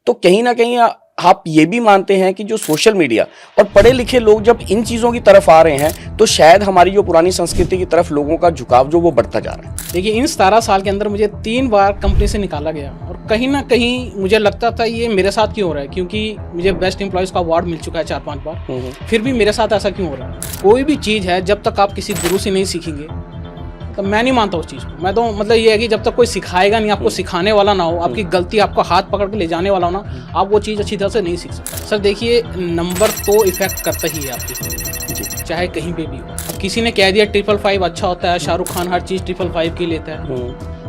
तो कहीं ना कहीं आप ये भी मानते हैं कि जो सोशल मीडिया और पढ़े लिखे लोग जब इन चीज़ों की तरफ आ रहे हैं तो शायद हमारी जो पुरानी संस्कृति की तरफ लोगों का झुकाव जो वो बढ़ता जा रहा है। देखिए, इन 17 साल के अंदर मुझे 3 बार कंपनी से निकाला गया और कहीं ना कहीं मुझे लगता था ये मेरे साथ क्यों हो रहा है, क्योंकि मुझे बेस्ट एम्प्लॉयज़ का अवार्ड मिल चुका है 4-5 बार, फिर भी मेरे साथ ऐसा क्यों हो रहा है। कोई भी चीज़ है जब तक आप किसी गुरु से नहीं सीखेंगे तो मैं नहीं मानता उस चीज़ को। मैं तो मतलब ये है कि जब तक कोई सिखाएगा नहीं, आपको सिखाने वाला ना हो, आपकी गलती आपको हाथ पकड़ के ले जाने वाला हो ना, आप वो चीज़ अच्छी तरह से नहीं सीख सकते। सर देखिए, नंबर तो इफेक्ट करता ही है आपकी, चाहे कहीं पे भी हो। अब किसी ने कह दिया 555 अच्छा होता है, शाहरुख खान हर चीज़ 555 की लेता है,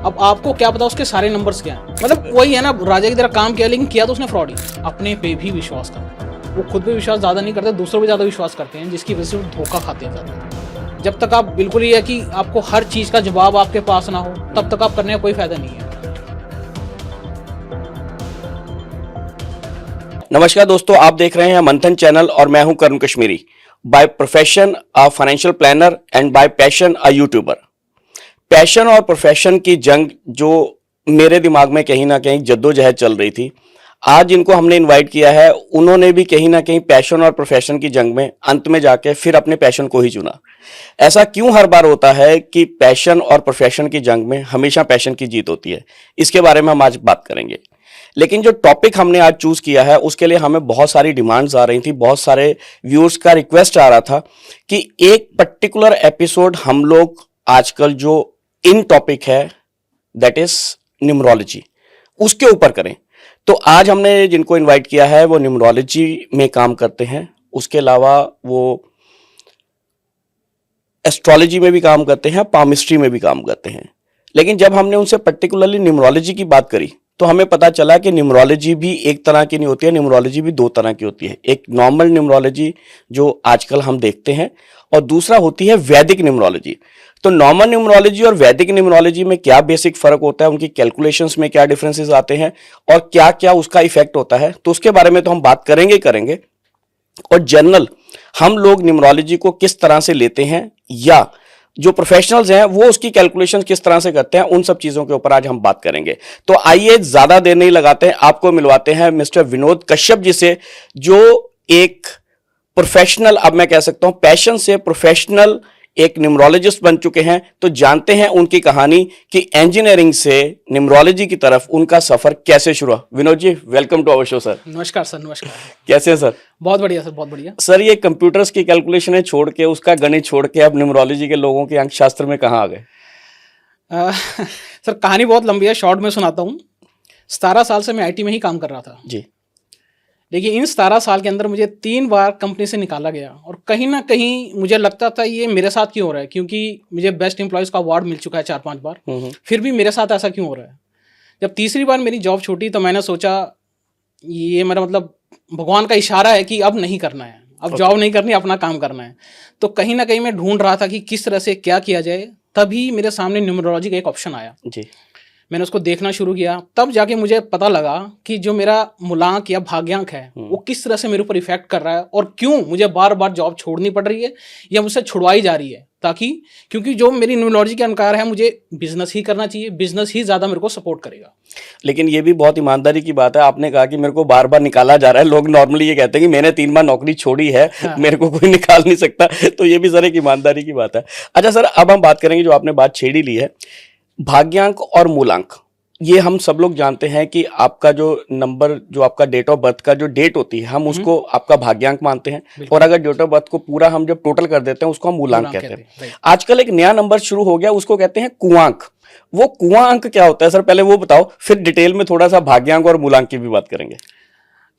अब आपको क्या पता उसके सारे नंबर्स क्या हैं। मतलब वही है ना, राजा की तरह काम किया लेकिन किया तो उसने फ्रॉड ही। अपने पे भी विश्वास करता, वो खुद पे विश्वास ज़्यादा नहीं करते, दूसरों पे ज़्यादा विश्वास करते हैं, जिसकी वजह से वो धोखा खाते हैं ज़्यादा। जब तक आप बिल्कुल ही है कि आपको हर चीज़ का जवाब आपके पास ना हो, तब तक आप करने का कोई फायदा नहीं है। नमस्कार दोस्तों, आप देख रहे हैं मंथन चैनल और मैं हूं Karun Kashmiri. By profession a financial planner and by passion a YouTuber. Passion और प्रोफेशन की जंग जो मेरे दिमाग में कहीं ना कहीं जद्दोजहद चल रही थी, आज जिनको हमने इनवाइट किया है उन्होंने भी कहीं ना कहीं पैशन और प्रोफेशन की जंग में अंत में जाके फिर अपने पैशन को ही चुना। ऐसा क्यों हर बार होता है कि पैशन और प्रोफेशन की जंग में हमेशा पैशन की जीत होती है, इसके बारे में हम आज बात करेंगे। लेकिन जो टॉपिक हमने आज चूज किया है उसके लिए हमें बहुत सारी डिमांड्स आ रही थी, बहुत सारे व्यूअर्स का रिक्वेस्ट आ रहा था कि एक पर्टिकुलर एपिसोड हम लोग आजकल जो इन टॉपिक है दैट इज न्यूमरोलॉजी, उसके ऊपर करें। तो आज हमने जिनको इनवाइट किया है वो न्यूमरोलॉजी में काम करते हैं, उसके अलावा वो एस्ट्रोलॉजी में भी काम करते हैं, पामिस्ट्री में भी काम करते हैं। लेकिन जब हमने उनसे पर्टिकुलरली न्यूमरोलॉजी की बात करी तो हमें पता चला कि न्यूमरोलॉजी भी एक तरह की नहीं होती है, न्यूमरोलॉजी भी दो तरह की होती है। एक नॉर्मल न्यूमरोलॉजी जो आजकल हम देखते हैं और दूसरा होती है वैदिक न्यूमरोलॉजी। तो नॉर्मल न्यूमरोलॉजी और वैदिक न्यूमरोलॉजी में क्या बेसिक फर्क होता है, उनकी कैलकुलेशंस में क्या डिफरेंसेस आते हैं और क्या क्या उसका इफेक्ट होता है, तो उसके बारे में तो हम बात करेंगे। और जनरल हम लोग न्यूमरोलॉजी को किस तरह से लेते हैं या जो प्रोफेशनल्स हैं वो उसकी कैलकुलेशन किस तरह से करते हैं, उन सब चीजों के ऊपर आज हम बात करेंगे। तो आइए ज्यादा देर नहीं लगाते हैं, आपको मिलवाते हैं मिस्टर विनोद कश्यप जी से, जो एक प्रोफेशनल, अब मैं कह सकता हूं पैशन से प्रोफेशनल एक न्यूमरोलॉजिस्ट बन चुके हैं। तो जानते हैं उनकी कहानी कि इंजीनियरिंग से न्यूमरोलॉजी की तरफ उनका सफर कैसे शुरू हुआ। Vinod ji, welcome to our show sir. नमस्कार सर। नमस्कार। कैसे हैं सर? बहुत बढ़िया सर, बहुत बढ़िया सर। ये कंप्यूटर्स की कैलकुलेशनें छोड़ के, उसका गणित छोड़ के अब न्यूमरोलॉजी के लोगों के अंकशास्त्र में कहाँ आ गए? सर कहानी बहुत लंबी है, शॉर्ट में सुनाता हूँ। 17 साल से मैं आईटी में ही काम कर रहा था जी। देखिए, इन 17 साल के अंदर मुझे 3 बार कंपनी से निकाला गया और कहीं ना कहीं मुझे लगता था ये मेरे साथ क्यों हो रहा है, क्योंकि मुझे बेस्ट एम्प्लॉयज़ का अवार्ड मिल चुका है 4-5 बार, फिर भी मेरे साथ ऐसा क्यों हो रहा है। जब तीसरी बार मेरी जॉब छूटी तो मैंने सोचा ये मेरा मतलब भगवान का इशारा है कि अब नहीं करना है, अब जॉब नहीं करनी, अपना काम करना है। तो कहीं ना कहीं मैं ढूंढ रहा था कि किस तरह से क्या किया जाए, तभी मेरे सामने न्यूमरोलॉजी का एक ऑप्शन आया जी। मैंने उसको देखना शुरू किया, तब जाके मुझे पता लगा कि जो मेरा मूलांक या भाग्यांक है वो किस तरह से मेरे ऊपर इफेक्ट कर रहा है और क्यों मुझे बार बार जॉब छोड़नी पड़ रही है या मुझसे छुड़वाई जा रही है। ताकि क्योंकि जो मेरी न्यूमरोलॉजी के अनुसार है मुझे बिजनेस ही करना चाहिए, बिजनेस ही ज़्यादा मेरे को सपोर्ट करेगा। लेकिन ये भी बहुत ईमानदारी की बात है, आपने कहा कि मेरे को बार बार निकाला जा रहा है। लोग नॉर्मली ये कहते हैं कि मैंने 3 बार नौकरी छोड़ी है, मेरे को कोई निकाल नहीं सकता। तो ये भी सर एक ईमानदारी की बात है। अच्छा सर, अब हम बात करेंगे, जो आपने बात छेड़ ही ली है, भाग्यांक और मूलांक। ये हम सब लोग जानते हैं कि आपका जो नंबर, जो आपका डेट ऑफ बर्थ का जो डेट होती है, हम उसको आपका भाग्यांक मानते हैं, और अगर डेट ऑफ बर्थ को पूरा हम जब टोटल कर देते हैं उसको हम मूलांक कहते हैं। आजकल एक नया नंबर शुरू हो गया, उसको कहते हैं कुआंक। वो कुआंक क्या होता है सर, पहले वो बताओ, फिर डिटेल में थोड़ा सा भाग्यांक और मूलांक की भी बात करेंगे।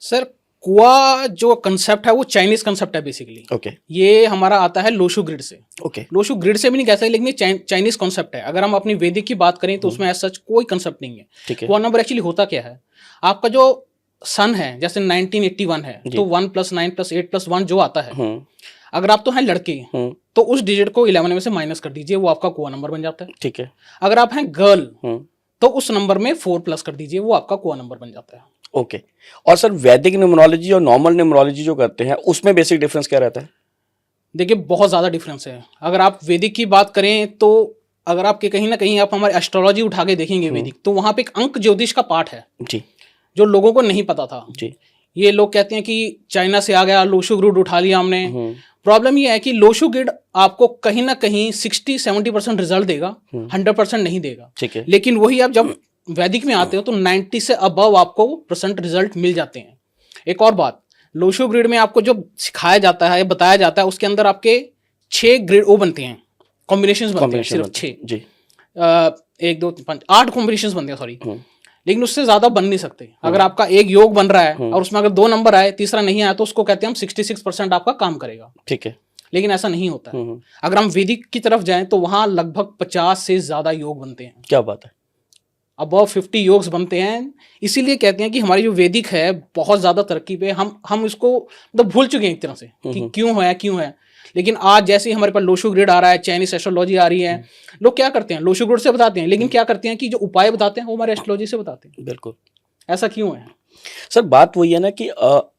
सर कुआ जो कंसेप्ट है वो चाइनीज कंसेप्ट है बेसिकली। ओके। ये हमारा आता है लोशु ग्रिड से। ओके। लोशु ग्रिड से भी नहीं कह सकते, लेकिन ये चाइनीज कॉन्सेप्ट है। अगर हम अपनी वैदिक की बात करें तो उसमें ऐसा सच कोई कंसेप्ट नहीं है। ठीक है। कुआ नंबर एक्चुअली होता क्या है, आपका जो सन है जैसे 1981 है तो 1 + 9 + 8 + 1 जो आता है, अगर आप तो हैं लड़के तो उस डिजिट को 11 में से माइनस कर दीजिए, वो आपका कुआ नंबर बन जाता है। ठीक है। अगर आप हैं गर्ल तो उस नंबर में 4 प्लस कर दीजिए, वो आपका कुआ नंबर बन जाता है। ओके। और सर वैदिक न्यूमरोलॉजी और नॉर्मल न्यूमरोलॉजी जो करते हैं उसमें बेसिक डिफरेंस क्या रहता है? देखिए बहुत ज़्यादा डिफरेंस है। अगर आप वैदिक की बात करें तो अगर आपके कहीं ना कहीं आप हमारे एस्ट्रोलॉजी उठा के देखेंगे वैदिक, तो वहाँ पे एक अंक ज्योतिष का पार्ट है जी। जो लोगों को नहीं पता था। जी। ये लोग कहते हैं कि चाइना से आ गया, लोशो ग्रिड उठा लिया हमने। प्रॉब्लम ये है कि लोशो ग्रिड आपको कहीं ना कहीं 60-70% रिजल्ट देगा, 100% नहीं देगा। ठीक है। लेकिन वही आप जब वैदिक में आते हो तो 90 से अबव आपको % रिजल्ट मिल जाते हैं। एक और बात, लोशो ग्रिड में आपको जो सिखाया जाता है, बताया जाता है, उसके अंदर आपके 6 ग्रिड वो बनते हैं, कॉम्बिनेशंस बनते हैं, सिर्फ 6। जी। 1 2 3 5 8 कॉम्बिनेशंस बनते हैं, सॉरी। लेकिन उससे ज्यादा बन नहीं सकते। अगर आपका एक योग बन रहा है और उसमें अगर 2 नंबर आए, तीसरा नहीं आया, तो उसको कहते हैं हम 66% आपका काम करेगा। ठीक है। लेकिन ऐसा नहीं होता है। अगर हम वैदिक की तरफ जाएं तो वहां लगभग 50 से ज्यादा योग बनते हैं। क्या बात है। अबव 50 योग्स बनते हैं। इसीलिए कहते हैं कि हमारी जो वैदिक है बहुत ज्यादा तरक्की पे, हम इसको मतलब भूल चुके हैं एक तरह से कि क्यों है। लेकिन आज जैसे ही हमारे पास लोशो ग्रिड आ रहा है, चाइनीज एस्ट्रोलॉजी आ रही है, लोग क्या करते हैं, लोशो ग्रिड से बताते हैं, लेकिन क्या करते हैं कि जो उपाय बताते हैं वो हमारे एस्ट्रोलॉजी से बताते हैं। बिल्कुल। ऐसा क्यों है सर? बात वही है ना कि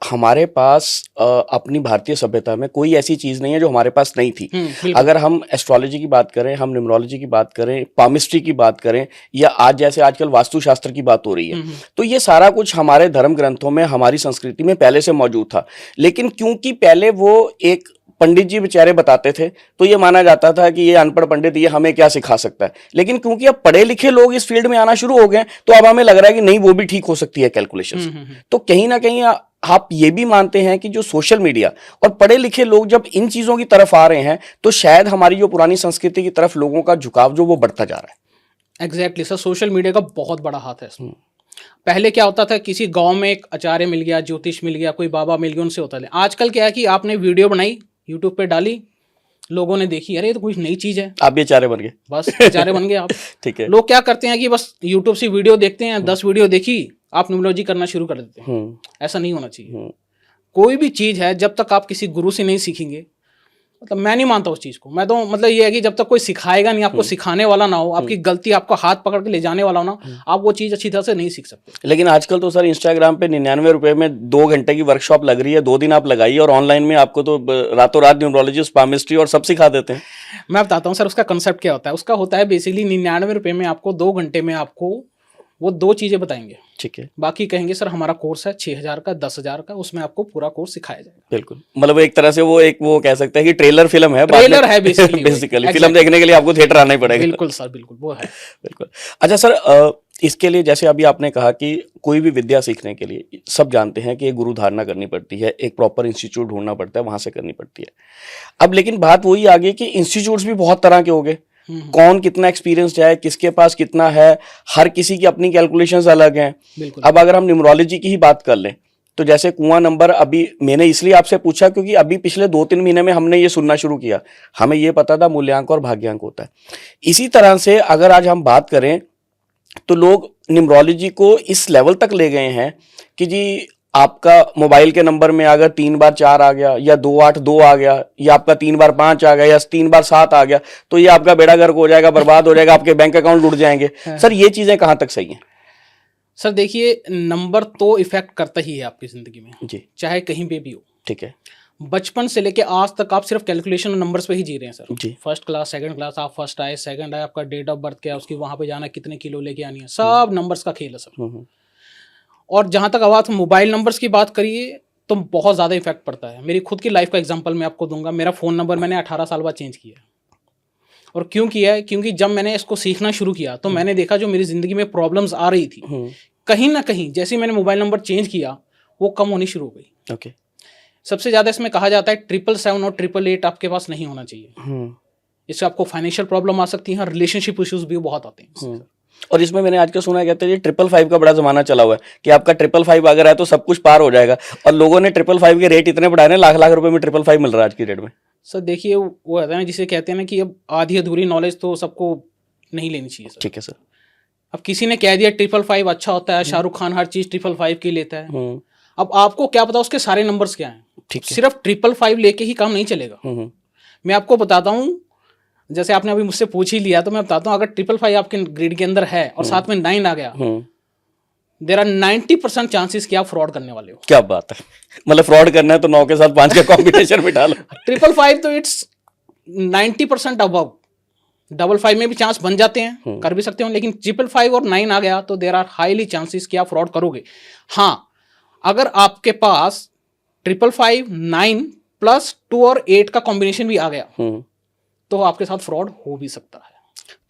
हमारे पास अपनी भारतीय सभ्यता में कोई ऐसी चीज नहीं है जो हमारे पास नहीं थी। अगर हम एस्ट्रोलॉजी की बात करें, हम न्यूमरोलॉजी की बात करें, पामिस्ट्री की बात करें, या आज जैसे आजकल वास्तुशास्त्र की बात हो रही है, तो ये सारा कुछ हमारे धर्म ग्रंथों में, हमारी संस्कृति में पहले से मौजूद था। लेकिन क्योंकि पहले वो एक पंडित जी बेचारे बताते थे, तो ये माना जाता था कि ये अनपढ़ पंडित, ये हमें क्या सिखा सकता है। लेकिन क्योंकि अब पढ़े लिखे लोग इस फील्ड में आना शुरू हो गए, तो अब हमें लग रहा है कि नहीं, वो भी ठीक हो सकती है कैलकुलेशन। तो कहीं ना कहीं आप ये भी मानते हैं कि जो सोशल मीडिया और पढ़े लिखे लोग जब इन चीजों की तरफ आ रहे हैं, तो शायद हमारी जो पुरानी संस्कृति की तरफ लोगों का झुकाव जो वो बढ़ता जा रहा है। एग्जैक्टली सर, सोशल मीडिया का बहुत बड़ा हाथ है इसमें। पहले क्या होता था, किसी गांव में एक आचार्य मिल गया, ज्योतिष मिल गया, कोई बाबा मिल गया, उनसे होता था। आजकल क्या है कि आपने वीडियो बनाई, यूट्यूब पे डाली, लोगों ने देखी, अरे ये तो कुछ नई चीज है, आप भी आचार्य बन गए, बस आचार्य बन गए आप। ठीक है। लोग क्या करते हैं कि बस यूट्यूब से वीडियो देखते हैं, 10 वीडियो देखी, आप न्यूमरोलॉजी करना शुरू कर देते हैं। ऐसा नहीं होना चाहिए। कोई भी चीज है, जब तक आप किसी गुरु से नहीं सीखेंगे, मतलब मैं नहीं मानता उस चीज को। मैं तो मतलब ये है कि जब तक कोई सिखाएगा नहीं, आपको सिखाने वाला ना हो, आपकी गलती आपको हाथ पकड़ के ले जाने वाला हो ना, आप वो चीज अच्छी तरह से नहीं सीख सकते। लेकिन आजकल तो सर इंस्टाग्राम पे 99 रुपए में 2 घंटे की वर्कशॉप लग रही है, 2 दिन आप लगाइए और ऑनलाइन में आपको तो रातों रात न्यूमरोलॉजिस्ट, पामिस्ट्री और सब सिखा देते हैं। मैं बताता हूँ सर, उसका कंसेप्ट क्या होता है। उसका होता है बेसिकली 99 रुपए में आपको 2 घंटे में आपको वो 2 चीजें बताएंगे। ठीक है। बाकी कहेंगे सर हमारा कोर्स है 6,000 का, 10,000 का, उसमें आपको पूरा कोर्स सिखाया जाएगा। बिल्कुल, मतलब एक तरह से वो कह सकते हैं कि ट्रेलर फिल्म है, ट्रेलर है बेसिकली फिल्म देखने के लिए आपको थिएटर आना ही पड़ेगा। बिल्कुल सर, बिल्कुल वो है। बिल्कुल। अच्छा सर, इसके लिए जैसे अभी आपने कहा कि कोई भी विद्या सीखने के लिए सब जानते हैं कि एक गुरु धारणा करनी पड़ती है, एक प्रॉपर इंस्टीट्यूट ढूंढना पड़ता है, वहां से करनी पड़ती है। अब लेकिन बात वही आ गई कि इंस्टीट्यूट्स भी बहुत तरह के हो गए, कौन कितना एक्सपीरियंस्ड है, किसके पास कितना है, हर किसी की अपनी कैलकुलेशंस अलग हैं। अब अगर हम न्यूमरोलॉजी की ही बात कर लें, तो जैसे कुआं नंबर, अभी मैंने इसलिए आपसे पूछा क्योंकि अभी पिछले 2-3 महीने में हमने ये सुनना शुरू किया। हमें ये पता था मूल्यांक और भाग्यांक होता है। इसी तरह से अगर आज हम बात करें तो लोग न्यूमरोलॉजी को इस लेवल तक ले गए हैं कि जी आपका मोबाइल के नंबर में अगर 3 बार 4 आ गया, या 282 आ गया, या आपका 3 बार 5 आ गया, या 3 बार 7 आ गया, तो ये आपका बेड़ा गर्क हो जाएगा, बर्बाद हो जाएगा, आपके बैंक अकाउंट लुट जाएंगे। सर ये चीजें कहां तक सही हैं? सर देखिए, नंबर तो इफेक्ट करता ही है आपकी जिंदगी में जी, चाहे कहीं पे भी हो। ठीक है। बचपन से लेके आज तक आप सिर्फ कैलकुलेशन और नंबर्स पे ही जी रहे हैं सर। जी। फर्स्ट क्लास, सेकंड क्लास, आप फर्स्ट आए, सेकंड आए, आपका डेट ऑफ बर्थ क्या है, उसकी वहां पे जाना, कितने किलो लेके आनी है, सब नंबर्स का खेल है सर। और जहां तक अब आप मोबाइल नंबर्स की बात करिए तो बहुत ज़्यादा इफेक्ट पड़ता है। मेरी खुद की लाइफ का एग्जांपल मैं आपको दूंगा। मेरा फ़ोन नंबर मैंने 18 साल बाद चेंज किया। और क्यों किया है? क्योंकि जब मैंने इसको सीखना शुरू किया तो मैंने देखा जो मेरी ज़िंदगी में प्रॉब्लम्स आ रही थी, कहीं ना कहीं जैसे ही मैंने मोबाइल नंबर चेंज किया वो कम होनी शुरू हो गई। ओके। सबसे ज़्यादा इसमें कहा जाता है 777 और 888 आपके पास नहीं होना चाहिए। इससे आपको फाइनेंशियल प्रॉब्लम आ सकती है, रिलेशनशिप इश्यूज भी बहुत आते हैं। और इसमें मैंने आज का सुना कहते हैं 555 का बड़ा जमाना चला हुआ है कि आपका 555 अगर है तो सब कुछ पार हो जाएगा, और लोगों ने 555 के रेट इतने बढ़ाए, लाख रुपए में 555 मिल रहा है आज की डेट में। सर देखिए, वो है ना जिसे कहते हैं ना कि अब आधी अधूरी नॉलेज तो सबको नहीं लेनी चाहिए सर। ठीक है सर। अब किसी ने कह दिया 555 अच्छा होता है, शाहरुख खान हर चीज 555 की लेता है। अब आपको क्या पता उसके सारे नंबर्स क्या हैं। सिर्फ 555 लेके ही काम नहीं चलेगा। मैं आपको बताता हूँ, जैसे आपने अभी मुझसे पूछ ही लिया तो मैं बताता हूँ, अगर 555 आपके ग्रिड के अंदर है और साथ में 9 आ गया, देयर आर 90% चांसेस कि आप फ्रॉड करने वाले हो। क्या बात है, मतलब फ्रॉड करना है तो 9 के साथ 5 का कॉम्बिनेशन में डालो। 555 तो इट्स 90% अबव 555 में भी चांस बन जाते हैं, कर भी सकते हो, लेकिन 555 और 9 आ गया तो देर आर हाईली चांसेस कि आप फ्रॉड करोगे। हाँ, अगर आपके पास 555, 9 प्लस 2 और 8 का कॉम्बिनेशन भी आ गया तो आपके साथ फ्रॉड हो भी सकता है।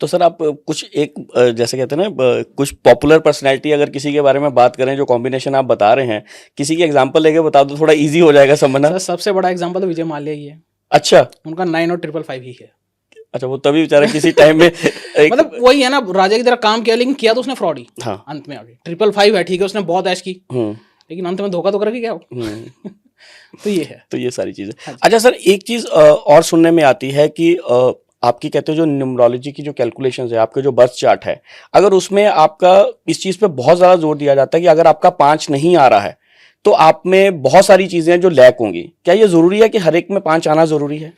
तो सर आप कुछ एक जैसे कहते हैं ना कुछ पॉपुलर पर्सनैलिटी अगर किसी के बारे में बात करें जो कॉम्बिनेशन आप बता रहे हैं, किसी की एग्जांपल लेके बता दो, थोड़ा इजी हो जाएगा समझना। सर सबसे बड़ा एग्जांपल तो विजय माल्या ही है। अच्छा, उनका 9 और 555 ही है। अच्छा, वो तभी बेचारा किसी टाइम में मतलब वही है ना, राजा की तरह काम किया लेकिन किया तो उसने फ्रॉड ही। हाँ, अंत में आगे 555 है, ठीक है, उसने बहुत ऐश की लेकिन अंत में धोखा तो करके क्या हो। तो ये है, तो ये सारी चीजें। अच्छा सर, एक चीज और सुनने में आती है कि आपकी कहते हो जो न्यूमरोलॉजी की जो कैलकुलेशंस है, आपके जो बर्थ चार्ट है, अगर उसमें आपका इस चीज पे बहुत ज्यादा जोर दिया जाता है कि अगर आपका 5 नहीं आ रहा है तो आप में बहुत सारी चीजें हैं जो लैक होंगी। क्या ये जरूरी है कि हर एक में 5 आना जरूरी है?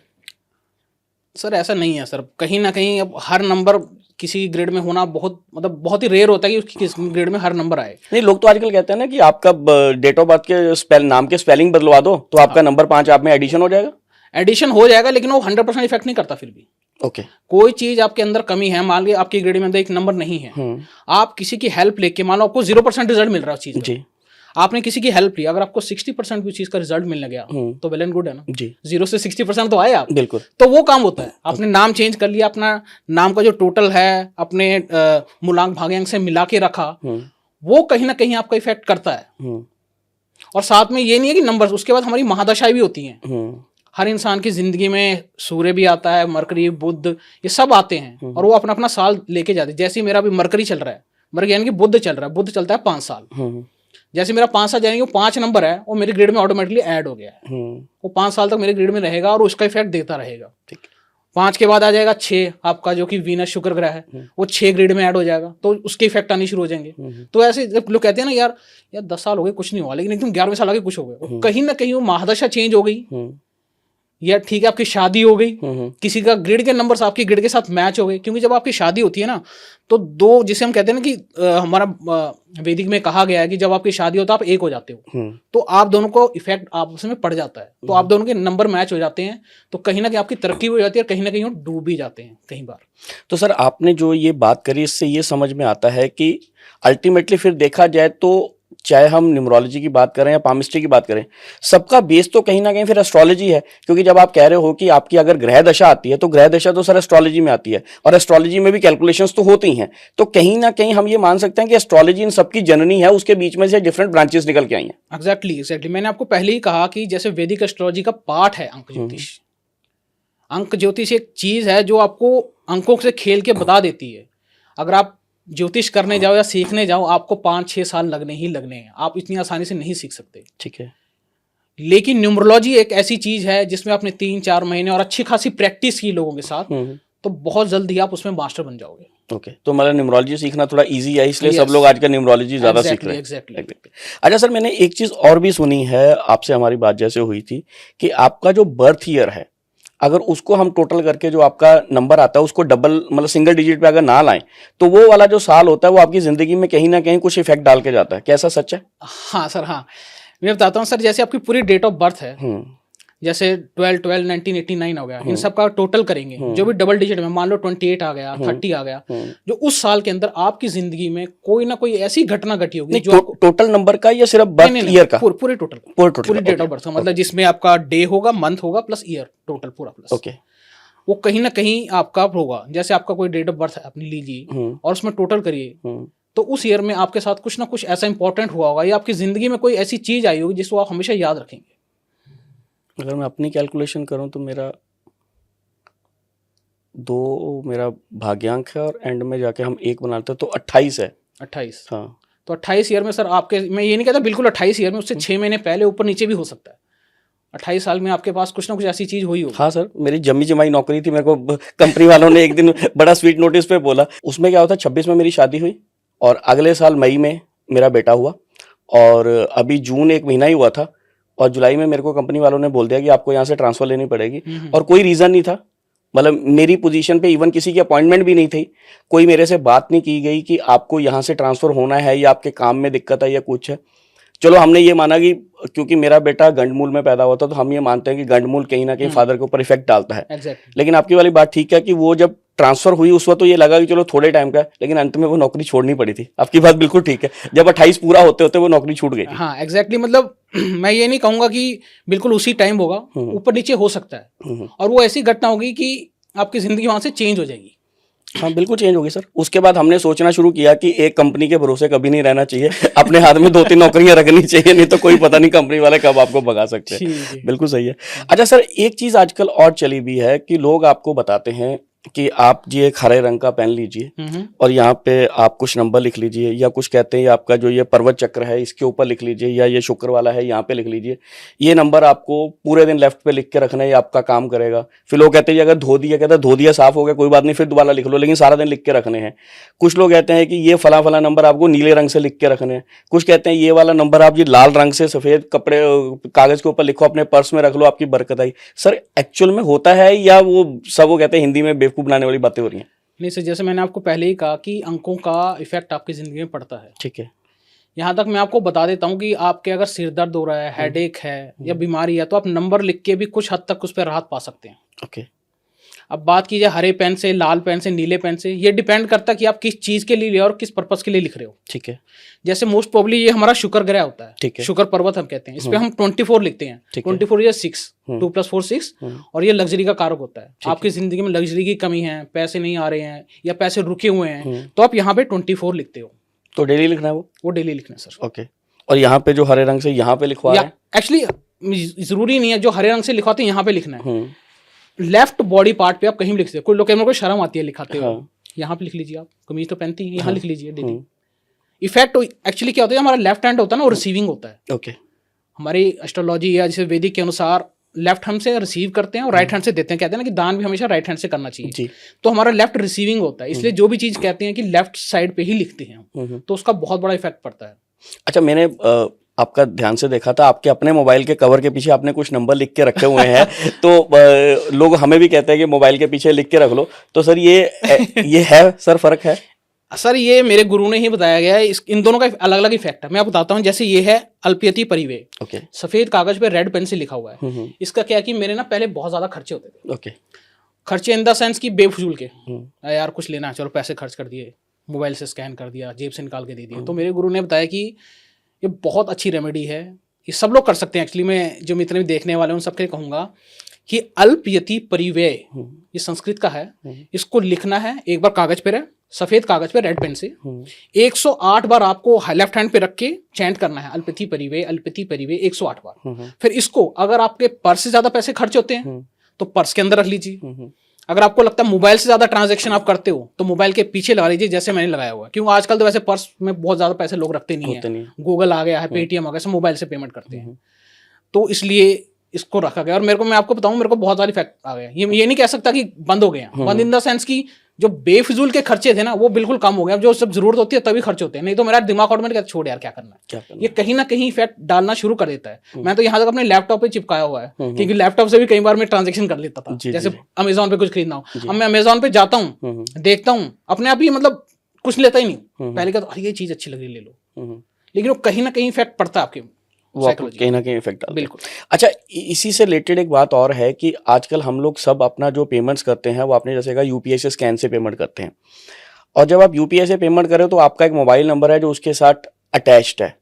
सर ऐसा नहीं है सर, कहीं ना कहीं अब हर नंबर किसी ग्रेड में होना बहुत ही रेयर होता है कि उसकी किस ग्रेड में हर नंबर आए। नहीं, लोग तो आजकल कहते हैं ना कि आपका डेट ऑफ बर्थ के नाम के स्पेलिंग बदलवा दो तो आपका नंबर 5 आप में एडिशन हो जाएगा। एडिशन हो जाएगा लेकिन वो 100% इफेक्ट नहीं करता। फिर भी ओके, कोई चीज आपके अंदर कमी है, मान लीजिए आपकी ग्रेड में अंदर एक नंबर नहीं है, आप किसी की हेल्प लेके, मान लो आपको 0% रिजल्ट मिल रहा है उस चीज का, आपने किसी की हेल्प ली, अगर आपको 60% भी चीज का रिजल्ट मिलने गया तो वेल एंड गुड है ना जी। 0 से 60% तो आए आप, बिल्कुल, तो वो काम होता है। आपने नाम चेंज कर लिया, अपना नाम का जो टोटल है अपने मूलांक भाग्यांक से मिला के रखा, वो कहीं ना कहीं आपका इफेक्ट करता है। और साथ में ये नहीं है कि नंबर, उसके बाद हमारी महादशाएं भी होती हैं। हर इंसान की जिंदगी में सूर्य भी आता है, मरकरी, बुध, ये सब आते हैं और वो अपना अपना साल लेके जाते हैं। जैसे ही मेरा भी मरकरी चल रहा है, मरकरी यानी कि बुध चल रहा है, बुध चलता है 5 साल, जैसे मेरा 5 साल यानी कि 5 नंबर है वो मेरी ग्रेड में ऑटोमेटिकली ऐड हो गया है। वो 5 साल तक मेरे ग्रेड में रहेगा और उसका इफेक्ट देता रहेगा। 5 के बाद आ जाएगा 6 आपका, जो कि वीनस शुक्र ग्रह है, वो 6 ग्रेड में ऐड हो जाएगा तो उसके इफेक्ट आने शुरू हो जाएंगे। तो ऐसे जब लोग कहते हैं ना यार 10 साल हो गए कुछ नहीं हुआ, लेकिन एकदम 11वें साल आगे कुछ हो गए, कहीं ना कहीं वो महादशा चेंज हो गई, या ठीक है आपकी शादी हो गई, किसी का ग्रेड के नंबर्स आपकी ग्रेड के साथ मैच हो गए। क्योंकि जब आपकी शादी होती है ना तो दो, जिसे हम कहते हैं ना कि हमारा वैदिक में कहा गया है कि जब आपकी शादी हो तो आप एक हो जाते हो, तो आप दोनों को इफेक्ट आपस में पड़ जाता है, तो आप दोनों के नंबर मैच हो जाते हैं, तो कहीं ना कहीं आपकी तरक्की हो जाती है, कहीं ना कहीं वो डूब भी जाते हैं कई बार। तो सर आपने जो ये बात करी, इससे ये समझ में आता है कि अल्टीमेटली फिर देखा जाए तो चाहे हम न्यूमरोलॉजी की बात करें या पामिस्ट्री की बात करें, सबका बेस तो कहीं ना कहीं फिर एस्ट्रोलॉजी है। क्योंकि जब आप कह रहे हो कि आपकी अगर ग्रह दशा आती है तो ग्रह दशा तो सर एस्ट्रोलॉजी में आती है, और एस्ट्रोलॉजी में भी कैलकुलेशंस तो होती हैं, तो कहीं ना कहीं हम ये मान सकते हैं कि एस्ट्रोलॉजी इन सबकी जननी है, उसके बीच में से डिफरेंट ब्रांचेस निकल के आई हैं। एग्जैक्टली मैंने आपको पहले ही कहा कि जैसे वैदिक एस्ट्रोलॉजी का पार्ट है अंक ज्योतिष। अंक ज्योतिष एक चीज है जो आपको अंकों से खेल के बता देती है। अगर आप ज्योतिष करने जाओ या सीखने जाओ, आपको 5-6 साल लगने ही लगने हैं, आप इतनी आसानी से नहीं सीख सकते, ठीक है। लेकिन न्यूमरोलॉजी एक ऐसी चीज है जिसमें आपने 3-4 महीने और अच्छी खासी प्रैक्टिस की लोगों के साथ, तो बहुत जल्दी आप उसमें मास्टर बन जाओगे। ओके, तो मतलब न्यूमरोलॉजी सीखना थोड़ा इजी है, इसलिए सब लोग आजकल न्यूमरोलॉजी ज्यादा सीख रहे हैं। एग्जैक्टली। अच्छा सर, मैंने एक चीज और भी सुनी है, आपसे हमारी बात जैसे हुई थी कि आपका जो बर्थ ईयर है, अगर उसको हम टोटल करके जो आपका नंबर आता है उसको डबल मतलब सिंगल डिजिट पे अगर ना लाएं तो वो वाला जो साल होता है वो आपकी जिंदगी में कहीं ना कहीं कुछ इफेक्ट डाल के जाता है। कैसा सच है? हाँ सर, हाँ मैं बताता हूँ सर। जैसे आपकी पूरी डेट ऑफ बर्थ है, जैसे 12/12/1989 हो गया, इन सब का टोटल करेंगे जो भी डबल डिजिट में, मान लो 28 आ गया, 30 आ गया, जो उस साल के अंदर आपकी जिंदगी में कोई ना कोई ऐसी घटना घटी होगी जो टोटल नंबर का या सिर्फ बर्थ ईयर का? पूरे टोटल पूरी डेट ऑफ बर्थ, मतलब जिसमें आपका डे होगा, मंथ होगा प्लस ईयर, टोटल पूरा प्लस। ओके, वो कहीं ना कहीं आपका होगा। जैसे आपका कोई डेट ऑफ बर्थ है, अपनी लीजिए और उसमें टोटल करिए, तो उस ईयर में आपके साथ कुछ ना कुछ ऐसा इंपॉर्टेंट हुआ होगा, या आपकी जिंदगी में कोई ऐसी चीज आई होगी जिसको आप हमेशा याद रखेंगे। अगर मैं अपनी कैलकुलेशन करूं तो मेरा 2 मेरा भाग्यांक है और एंड में जाके हम 1 बनाते हैं तो 28 है। 28, हाँ। तो 28 ईयर में सर आपके, मैं ये नहीं कहता बिल्कुल 28 ईयर में, उससे 6 महीने पहले ऊपर नीचे भी हो सकता है। 28 साल में आपके पास कुछ ना कुछ ऐसी चीज हुई हो। हाँ सर, मेरी जमी जमाई नौकरी थी, मेरे को कंपनी वालों ने एक दिन बड़ा स्वीट नोटिस पे बोला। उसमें क्या होता है, 26 में मेरी शादी हुई और अगले साल मई में मेरा बेटा हुआ, और अभी जून 1 महीना ही हुआ था, और जुलाई में मेरे को कंपनी वालों ने बोल दिया कि आपको यहाँ से ट्रांसफर लेनी पड़ेगी, और कोई रीजन नहीं था। मतलब मेरी पोजीशन पे इवन किसी की अपॉइंटमेंट भी नहीं थी, कोई मेरे से बात नहीं की गई कि आपको यहाँ से ट्रांसफर होना है या आपके काम में दिक्कत है या कुछ है। चलो हमने ये माना कि क्योंकि मेरा बेटा गंडमूल में पैदा हुआ था तो हम ये मानते हैं कि गंडमूल कहीं ना कहीं फादर के ऊपर इफेक्ट डालता है। एग्जैक्टली। लेकिन आपकी वाली बात ठीक है कि वो जब ट्रांसफर हुई उस वक्त तो ये लगा कि चलो थोड़े टाइम का है, लेकिन अंत में वो नौकरी छोड़नी पड़ी थी। आपकी बात बिल्कुल ठीक है, जब 28 पूरा होते होते वो नौकरी छूट गई थी। हाँ एग्जैक्टली, मतलब मैं ये नहीं कहूंगा कि बिल्कुल उसी टाइम होगा, ऊपर नीचे हो सकता है, और वो ऐसी घटना होगी कि आपकी जिंदगी वहां से चेंज हो जाएगी। हाँ बिल्कुल चेंज होगी सर। उसके बाद हमने सोचना शुरू किया कि एक कंपनी के भरोसे कभी नहीं रहना चाहिए, अपने हाथ में 2-3 नौकरियां रखनी चाहिए, नहीं तो कोई पता नहीं कंपनी वाले कब आपको भगा सकते हैं। बिल्कुल सही है। अच्छा सर, एक चीज आजकल और चली भी है कि लोग आपको बताते हैं कि आप जी एक हरे रंग का पेन लीजिए और यहाँ पे आप कुछ नंबर लिख लीजिए, या कुछ कहते हैं आपका जो ये पर्वत चक्र है इसके ऊपर लिख लीजिए, या ये शुक्र वाला है यहाँ पे लिख लीजिए, ये नंबर आपको पूरे दिन लेफ्ट पे लिख के रखना है, ये आपका काम करेगा। फिर लोग कहते हैं अगर धो दिया, कहते हैं धो दिया साफ हो गया कोई बात नहीं, फिर दोबारा लिख लो, लेकिन सारा दिन लिख के रखने हैं। कुछ लोग कहते हैं कि ये फला फला नंबर आपको नीले रंग से लिख के रखने हैं, कुछ कहते हैं ये वाला नंबर आप ये लाल रंग से सफेद कपड़े कागज के ऊपर लिखो, अपने पर्स में रख लो, आपकी बरकत आई। सर एक्चुअल में होता है या वो सब वो कहते हैं हिंदी में बेवकूफ बनाने वाली बातें हो रही हैं? नहीं सर, जैसे मैंने आपको पहले ही कहा कि अंकों का इफेक्ट आपकी जिंदगी में पड़ता है। ठीक है। यहाँ तक मैं आपको बता देता हूँ कि आपके अगर सिर दर्द हो रहा है, हेडेक है या बीमारी है, तो आप नंबर लिख के भी कुछ हद तक उस पर राहत पा सकते हैं। ओके। अब बात कीजिए हरे पेन से, लाल पेन से, नीले पेन से, ये डिपेंड करता है कि आप किस चीज के लिए और किस पर्पस के लिए लिख रहे हो। ठीक है। जैसे मोस्ट प्रोबेबली ये हमारा शुक्र ग्रह होता है, ठीक है। शुक्र पर्वत हम कहते हैं, इस पे हम 24 लिखते हैं। 24 या 6, 2 + 4 6, और ये लग्जरी का कारक होता है। आपकी जिंदगी में लग्जरी की कमी है, पैसे नहीं आ रहे हैं या पैसे रुके हुए हैं, तो आप यहाँ पे 24 लिखते हो। तो डेली लिखना है वो डेली लिखना है सर। ओके। और यहाँ पे जो हरे रंग से यहाँ पे लिखवा रहे हैं, एक्चुअली जरूरी नहीं है जो हरे रंग से लिखवाते हैं यहाँ पे लिखना है, लेफ्ट बॉडी पार्ट पे आप कहीं भी लिख सकते हो। कोई लोग को शर्म आती है लिखाते हो, यहाँ पे लिख लीजिए, आप कमीज तो पहनती है, यहाँ लिख लीजिए डेली। इफेक्ट एक्चुअली क्या होता है, हमारा लेफ्ट हैंड होता है ना, वो रिसीविंग होता है। ओके। हमारी एस्ट्रोलॉजी या जैसे वैदिक के अनुसार लेफ्ट हैंड से रिसीव करते हैं और राइट हैंड से देते हैं। कहते हैं ना कि दान भी हमेशा राइट हैंड से करना चाहिए जी। तो हमारा लेफ्ट रिसीविंग होता है, इसलिए जो भी चीज कहते हैं कि लेफ्ट साइड पे ही लिखते हैं हम, तो उसका बहुत बड़ा इफेक्ट पड़ता है। अच्छा, मैंने आपका ध्यान से देखा था, आपके अपने मोबाइल के कवर के पीछे आपने कुछ नंबर लिख के रखे हुए हैं तो लोग हमें भी कहते हैं कि मोबाइल के पीछे लिख के रख लो, तो सर ये है सर, फर्क है? सर ये मेरे गुरु ने ही बताया गया है, इन दोनों का अलग अलग इफेक्ट है। मैं बताता हूँ, जैसे ये है अल्पयति परिव्यय, ओके, सफेद कागज पे रेड पेन से लिखा हुआ है। इसका क्या है कि मेरे ना पहले बहुत ज्यादा खर्चे होते थे। ओके। खर्चे इन द सेंस की बेफजूल के, यार कुछ लेना है चलो पैसे खर्च कर दिए, मोबाइल से स्कैन कर दिया, जेब से निकाल के दे दिया। तो मेरे गुरु ने बताया कि ये बहुत अच्छी रेमेडी है, ये सब लोग कर सकते हैं। एक्चुअली मैं जो जितने भी देखने वाले हैं उन सबके कहूँगा कि अल्पयति परिव्यय, ये संस्कृत का है, इसको लिखना है एक बार कागज पे रहे, सफेद कागज पे रेड पेन से 108 बार आपको लेफ्ट हैंड पे रख के चैंट करना है, अल्पयति परिव्यय, अल्पयति परिव्यय 108 बार। फिर इसको अगर आपके पर्स से ज्यादा पैसे खर्च होते हैं तो पर्स के अंदर रख लीजिए। अगर आपको लगता है मोबाइल से ज्यादा ट्रांजैक्शन आप करते हो तो मोबाइल के पीछे लगा लीजिए, जैसे मैंने लगाया हुआ है। क्योंकि आजकल तो वैसे पर्स में बहुत ज्यादा पैसे लोग रखते नहीं है, गूगल आ गया है, पेटीएम आ गया, सब मोबाइल से पेमेंट करते हैं, तो इसलिए इसको रखा गया। और मेरे को, मैं आपको बताऊं, मेरे को बहुत सारे इफेक्ट आ गए। ये नहीं कह सकता कि बंद हो गए हैं, बंद इन द सेंस की जो बेफिजूल के खर्चे थे ना वो बिल्कुल कम हो गए। अब जो सब जरूरत होती है तभी खर्च होते हैं, नहीं तो मेरा दिमाग ऑटोमेटिक छोड़ यार क्या करना है, ये कहीं ना कहीं इफेक्ट डालना शुरू कर देता है। मैं तो यहाँ तक अपने लैपटॉप पे चिपकाया हुआ है, क्योंकि लैपटॉप से भी कई बार मैं ट्रांजेक्शन कर लेता था। जैसे अमेजोन पे कुछ खरीदना हो, अब मैं अमेजोन पे जाता हूँ, देखता हूँ, अपने आप ही मतलब कुछ लेता ही नहीं, पहले कहता ये चीज अच्छी लग रही है ले लो, लेकिन वो कहीं ना कहीं इफेक्ट पड़ता है आपके, वो आपको कहीं ना कहीं इफेक्ट डालता है। बिल्कुल। अच्छा, इसी से रिलेटेड एक बात और है कि आजकल हम लोग सब अपना जो पेमेंट्स करते हैं वो आपने जैसे कहा यूपीआई से स्कैन से पेमेंट करते हैं, और जब आप यूपीआई से पेमेंट करें तो आपका एक मोबाइल नंबर है जो उसके साथ अटैच्ड है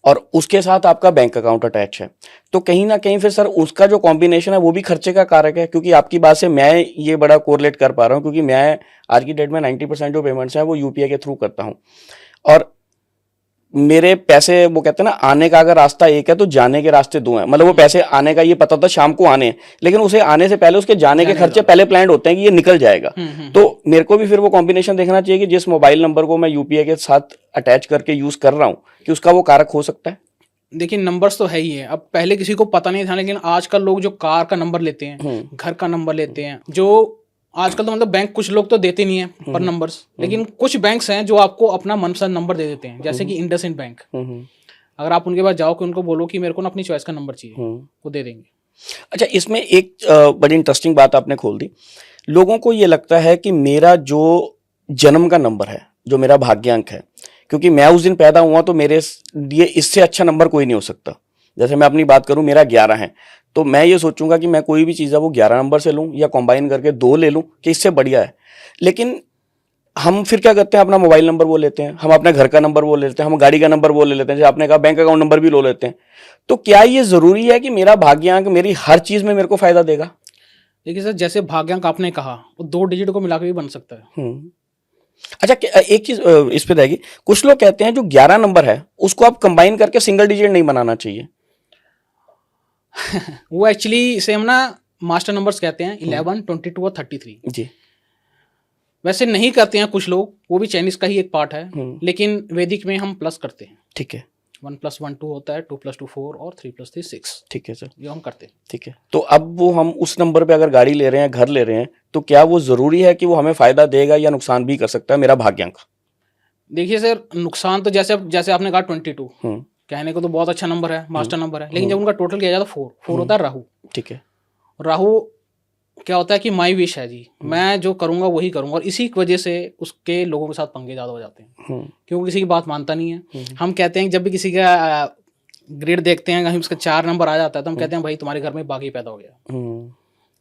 और उसके साथ आपका बैंक अकाउंट अटैच है, तो कहीं ना कहीं फिर सर उसका जो कॉम्बिनेशन है वो भी खर्चे का कारक है। क्योंकि आपकी बात से मैं ये बड़ा कोरिलेट कर पा रहा हूँ, क्योंकि मैं आज की डेट में 90% जो पेमेंट्स हैं वो यूपीआई के थ्रू करता हूँ, और मेरे पैसे वो कहते हैं ना, आने का अगर रास्ता एक है तो जाने के रास्ते दो हैं। मतलब वो पैसे आने का ये पता था शाम को आने, लेकिन उसे आने से पहले उसके जाने के खर्चे पहले प्लान होते हैं कि ये निकल जाएगा। तो मेरे को भी फिर वो कॉम्बिनेशन देखना चाहिए कि जिस मोबाइल नंबर को मैं यूपीआई के साथ अटैच करके यूज कर रहा हूँ कि उसका वो कारक हो सकता है। देखिए नंबर्स तो है ही है, अब पहले किसी को पता नहीं था, लेकिन आजकल लोग जो कार का नंबर लेते हैं, घर का नंबर लेते हैं, जो आजकल तो मतलब बैंक कुछ लोग तो देते नहीं है पर नंबर्स, लेकिन कुछ बैंक्स हैं जो आपको अपना मनपसंद नंबर दे देते हैं, जैसे कि इंडसइंड बैंक। अगर आप उनके पास जाओ कि उनको बोलो कि मेरे को ना अपनी चॉइस का नंबर चाहिए, वो दे देंगे। अच्छा, इसमें एक बड़ी इंटरेस्टिंग बात आपने खोल दी। लोगों को ये लगता है कि मेरा जो जन्म का नंबर है, जो मेरा भाग्यांक है, क्योंकि मैं उस दिन पैदा हुआ तो मेरे लिए इससे अच्छा नंबर कोई नहीं हो सकता। जैसे मैं अपनी बात करूं, मेरा 11 है, तो मैं ये सोचूंगा कि मैं कोई भी चीज़ है वो 11 नंबर से लूं या कंबाइन करके 2 ले लूं कि इससे बढ़िया है। लेकिन हम फिर क्या करते हैं, अपना मोबाइल नंबर बोल लेते हैं, हम अपने घर का नंबर बोल लेते हैं, हम गाड़ी का नंबर बोल लेते हैं, जैसे आपने कहा बैंक अकाउंट नंबर भी लो लेते हैं। तो क्या ये जरूरी है कि मेरा भाग्यांक मेरी हर चीज में मेरे को फायदा देगा? देखिए सर, जैसे भाग्यांक आपने कहा वो 2 डिजिट को मिलाकर भी बन सकता है। अच्छा, एक चीज इस पे रहेगी, कुछ लोग कहते हैं जो 11 नंबर है उसको आप कंबाइन करके सिंगल डिजिट नहीं बनाना चाहिए। वो एक्चुअली इसे हम ना मास्टर नंबर्स कहते हैं, 11, 22 और 33 जी। वैसे नहीं करते हैं कुछ लोग, वो भी चाइनीज का ही एक पार्ट है, लेकिन वैदिक में हम प्लस करते हैं। ठीक है। 1 + 1 2 होता है, 2 + 2 4 और 3 + 3 6। ठीक है सर। ये हम करते हैं। ठीक है, तो अब वो हम उस नंबर पे अगर गाड़ी ले रहे हैं, घर ले रहे हैं, तो क्या वो जरूरी है कि वो हमें फायदा देगा या नुकसान भी कर सकता है मेरा भाग्यांक? देखिए सर, नुकसान तो जैसे जैसे आपने कहा 22 कहने को तो बहुत अच्छा नंबर है, मास्टर नंबर है, लेकिन जब उनका टोटल किया जाए तो 4 होता है राहु। ठीक है। राहु क्या होता है कि माई विश है जी, मैं जो करूंगा वही करूंगा, और इसी वजह से उसके लोगों के साथ पंगे ज्यादा हो जाते हैं, क्योंकि किसी की बात मानता नहीं है। हम कहते हैं जब भी किसी का ग्रेड देखते हैं, कहीं उसका 4 नंबर आ जाता है तो हम कहते हैं भाई तुम्हारे घर में बागी पैदा हो गया।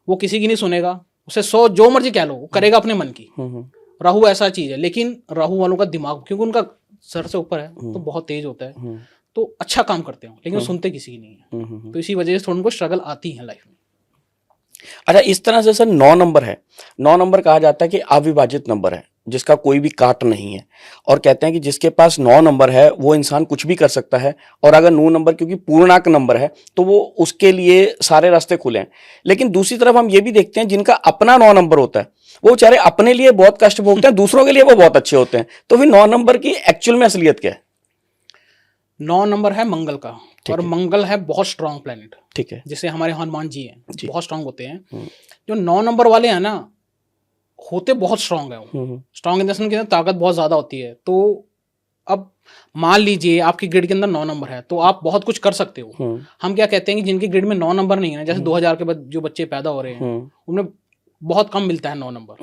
वो किसी की नहीं सुनेगा, उसे 100 जो मर्जी कह लो, वो करेगा अपने मन की। राहु ऐसा चीज है, लेकिन राहु वालों का दिमाग क्योंकि उनका सर से ऊपर है तो बहुत तेज होता है, तो अच्छा काम करते हो, लेकिन वो सुनते किसी की नहीं है। तो इसी वजह से थोड़ा उनको स्ट्रगल आती है लाइफ में। अच्छा, इस तरह से सर 9 नंबर है, 9 नंबर कहा जाता है कि अविभाजित नंबर है जिसका कोई भी काट नहीं है, और कहते हैं कि जिसके पास 9 नंबर है वो इंसान कुछ भी कर सकता है, और अगर 9 नंबर क्योंकि पूर्णांक नंबर है तो वो उसके लिए सारे रास्ते खुले हैं। लेकिन दूसरी तरफ हम ये भी देखते हैं जिनका अपना 9 नंबर होता है वो बेचारे अपने लिए बहुत कष्ट भोगते हैं, दूसरों के लिए वो बहुत अच्छे होते हैं। तो फिर 9 नंबर की एक्चुअल में असलियत क्या है? 9 नंबर है मंगल का, और मंगल है बहुत स्ट्रांग प्लेनेट। ठीक है। जैसे हमारे हनुमान जी हैं, बहुत स्ट्रांग होते हैं। जो 9 नंबर वाले हैं ना, होते बहुत स्ट्रांग है, स्ट्रांग इन द सेंस के ताकत बहुत ज्यादा होती है। तो अब मान लीजिए आपकी ग्रिड के अंदर 9 नंबर है तो आप बहुत कुछ कर सकते हो। हम क्या कहते हैं कि जिनकी ग्रिड में 9 नंबर नहीं है, जैसे 2000 के बाद जो बच्चे पैदा हो रहे हैं उनमें बहुत कम मिलता है 9 नंबर,